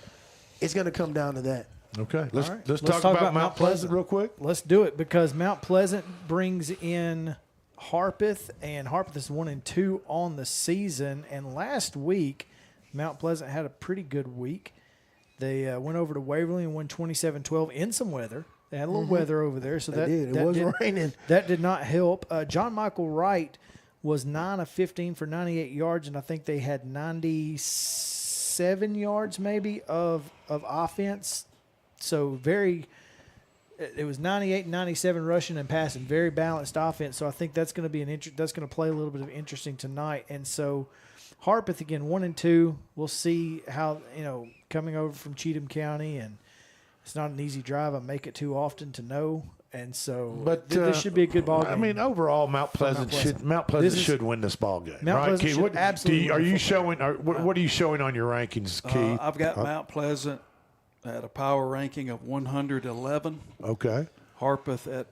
S4: it's going to come down to that.
S2: Okay, let's
S1: right.
S2: talk about Mount Pleasant real quick.
S1: Let's do it because Mount Pleasant brings in Harpeth, and Harpeth is 1-2 on the season. And last week, Mount Pleasant had a pretty good week. They went over to Waverly and won 27-12 in some weather. They had a little weather over there, so
S4: It was raining.
S1: That did not help. John Michael Wright was 9 of 15 for 98 yards, and I think they had 97 yards maybe of offense. So it was 98 and 97 rushing and passing, very balanced offense. So I think that's going to be that's going to play a little bit of interesting tonight. And so Harpeth again 1-2. We'll see how coming over from Cheatham County, and it's not an easy drive. I make it too often to know. And so,
S2: but
S1: this should be a good ball game.
S2: I mean, overall, Mount Pleasant should win this ball game.
S1: Mount
S2: right,
S1: Pleasant
S2: Keith?
S1: should absolutely.
S2: Are you showing? What are you showing on your rankings, Keith?
S3: I've got Mount Pleasant at a power ranking of 111.
S2: Okay.
S3: Harpeth at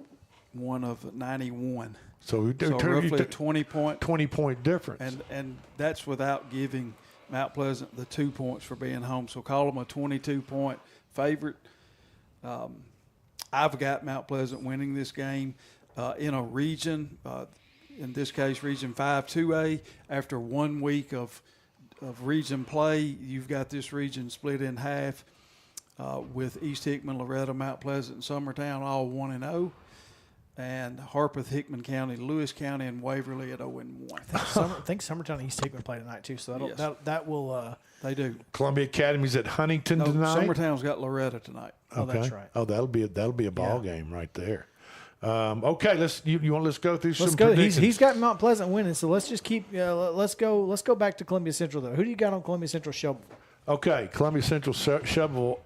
S3: one of 91.
S2: So
S3: roughly a
S2: 20-point difference.
S3: And that's without giving Mount Pleasant the 2 points for being home. So call them a 22-point favorite. I've got Mount Pleasant winning this game in a region, in this case, Region 5-2A. After 1 week of region play, you've got this region split in half with East Hickman, Loretta, Mount Pleasant, and Summertown all 1-0. And Harpeth, Hickman County, Lewis County, and Waverly at 0-1.
S1: I think Summertown and East Hickman play tonight too, so that will.
S3: They do.
S2: Columbia Academy's at Huntington tonight.
S3: Summertown's got Loretta tonight.
S1: Oh, that's right.
S2: Oh, that'll be a ball game right there. Okay, let's go through some
S1: go.
S2: predictions.
S1: He's got Mount Pleasant winning, so let's just keep. Let's go back to Columbia Central though. Who do you got on Columbia Central Shelbyville?
S2: Okay, Columbia Central Shelbyville.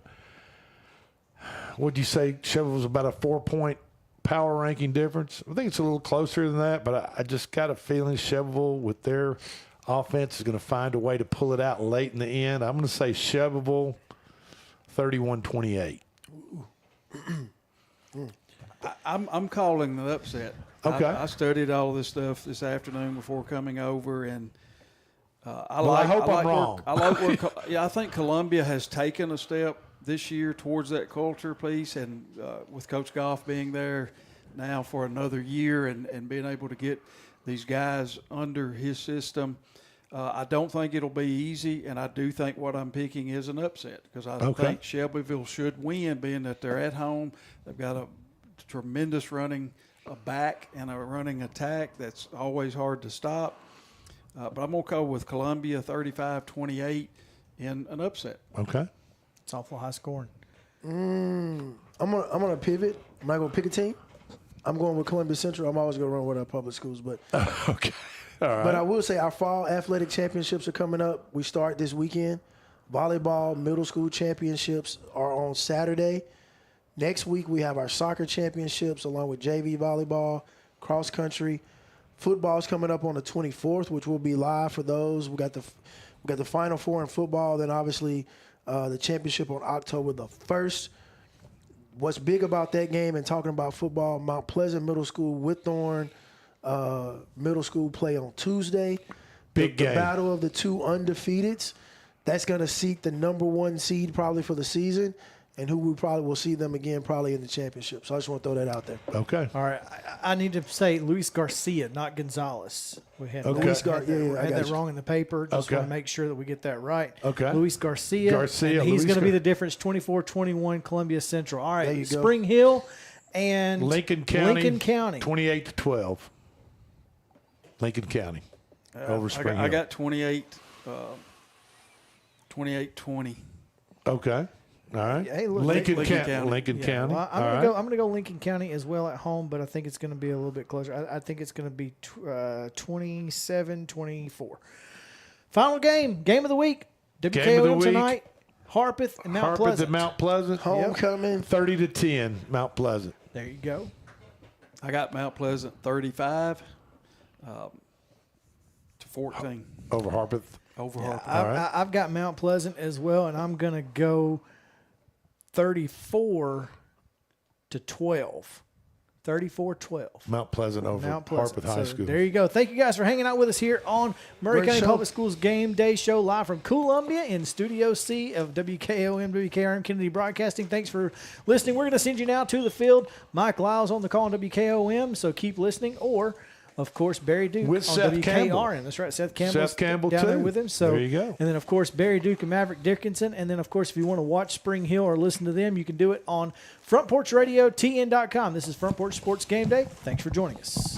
S2: Would you say Shelbyville's about a 4-point power ranking difference? I think it's a little closer than that, but I just got a feeling Shelbyville with their offense is going to find a way to pull it out late in the end. I'm going to say Shelbyville 31-28.
S3: I'm calling the upset.
S2: Okay.
S3: I studied all this stuff this afternoon before coming over, and
S2: I hope I'm wrong.
S3: I think Columbia has taken a step this year towards that culture piece, and with Coach Goff being there now for another year and being able to get these guys under his system, I don't think it'll be easy, and I do think what I'm picking is an upset because I think Shelbyville should win, being that they're at home. They've got a tremendous running back and a running attack that's always hard to stop. But I'm going to go with Columbia 35-28 in an upset.
S2: Okay.
S1: It's awful high scoring.
S4: I'm gonna pivot. I'm not gonna pick a team. I'm going with Columbia Central. I'm always gonna run with our public schools, but
S2: okay. All right.
S4: But I will say our fall athletic championships are coming up. We start this weekend. Volleyball middle school championships are on Saturday. Next week we have our soccer championships along with JV volleyball, cross country. Football's coming up on the 24th, which will be live for those. We got the Final Four in football. Then obviously the championship on October the 1st. What's big about that game and talking about football, Mount Pleasant Middle School, Whitthorne Middle School play on Tuesday.
S2: Big game.
S4: The battle of the two undefeateds. That's going to seat the number 1 seed probably for the season, and who we probably will see them again probably in the championship. So I just want to throw that out there.
S2: Okay.
S1: All right. I need to say Luis Garcia, not Gonzalez. We had
S4: Luis
S1: had that
S4: you.
S1: wrong in the paper. Just
S2: Okay.
S1: want to make sure that we get that right.
S2: Okay.
S1: Luis Garcia. And he's going to be the difference, 24-21 Columbia Central. All
S4: There
S1: right.
S4: you go.
S1: Spring Hill and
S2: Lincoln County.
S1: 28-12.
S2: Lincoln County over Spring
S3: I
S2: Hill.
S3: got 28-20.
S2: Okay. All right.
S1: Hey, look,
S2: Lincoln
S3: County.
S2: County. Lincoln
S1: Yeah,
S2: County.
S1: well,
S2: All right.
S1: I'm gonna go Lincoln County as well at home, but I think it's gonna be a little bit closer. I think it's gonna be 27-24. Final game of the week. WKOM tonight. Harpeth and Mount
S2: Harpeth
S1: Pleasant.
S2: and Mount Pleasant.
S4: Homecoming.
S2: 30-10, Mount Pleasant.
S1: There you go.
S3: I got Mount Pleasant 35 to 14
S2: Over Harpeth.
S3: over
S1: Yeah,
S3: Harpeth.
S1: I've got Mount Pleasant as well, and I'm gonna go 34-12. 34-12.
S2: Mount Pleasant over
S1: Mount Pleasant.
S2: Harpeth High
S1: So
S2: School.
S1: there you go. Thank you guys for hanging out with us here on Murray
S4: Great
S1: County
S4: show.
S1: Public Schools Game Day Show live from Columbia in Studio C of WKOM, WKRM Kennedy Broadcasting. Thanks for listening. We're going to send you now to the field. Mike Lyles on the call on WKOM, so keep listening. Or, of course, Barry Duke
S2: With
S1: on
S2: Seth
S1: WKRM.
S2: Campbell.
S1: That's right. Seth Campbell down
S2: too.
S1: there with him. So
S2: There you go.
S1: And then, of course, Barry Duke and Maverick Dickinson. And then, of course, if you want to watch Spring Hill or listen to them, you can do it on Front Porch Radio, TN.com. This is Front Porch Sports Game Day. Thanks for joining us.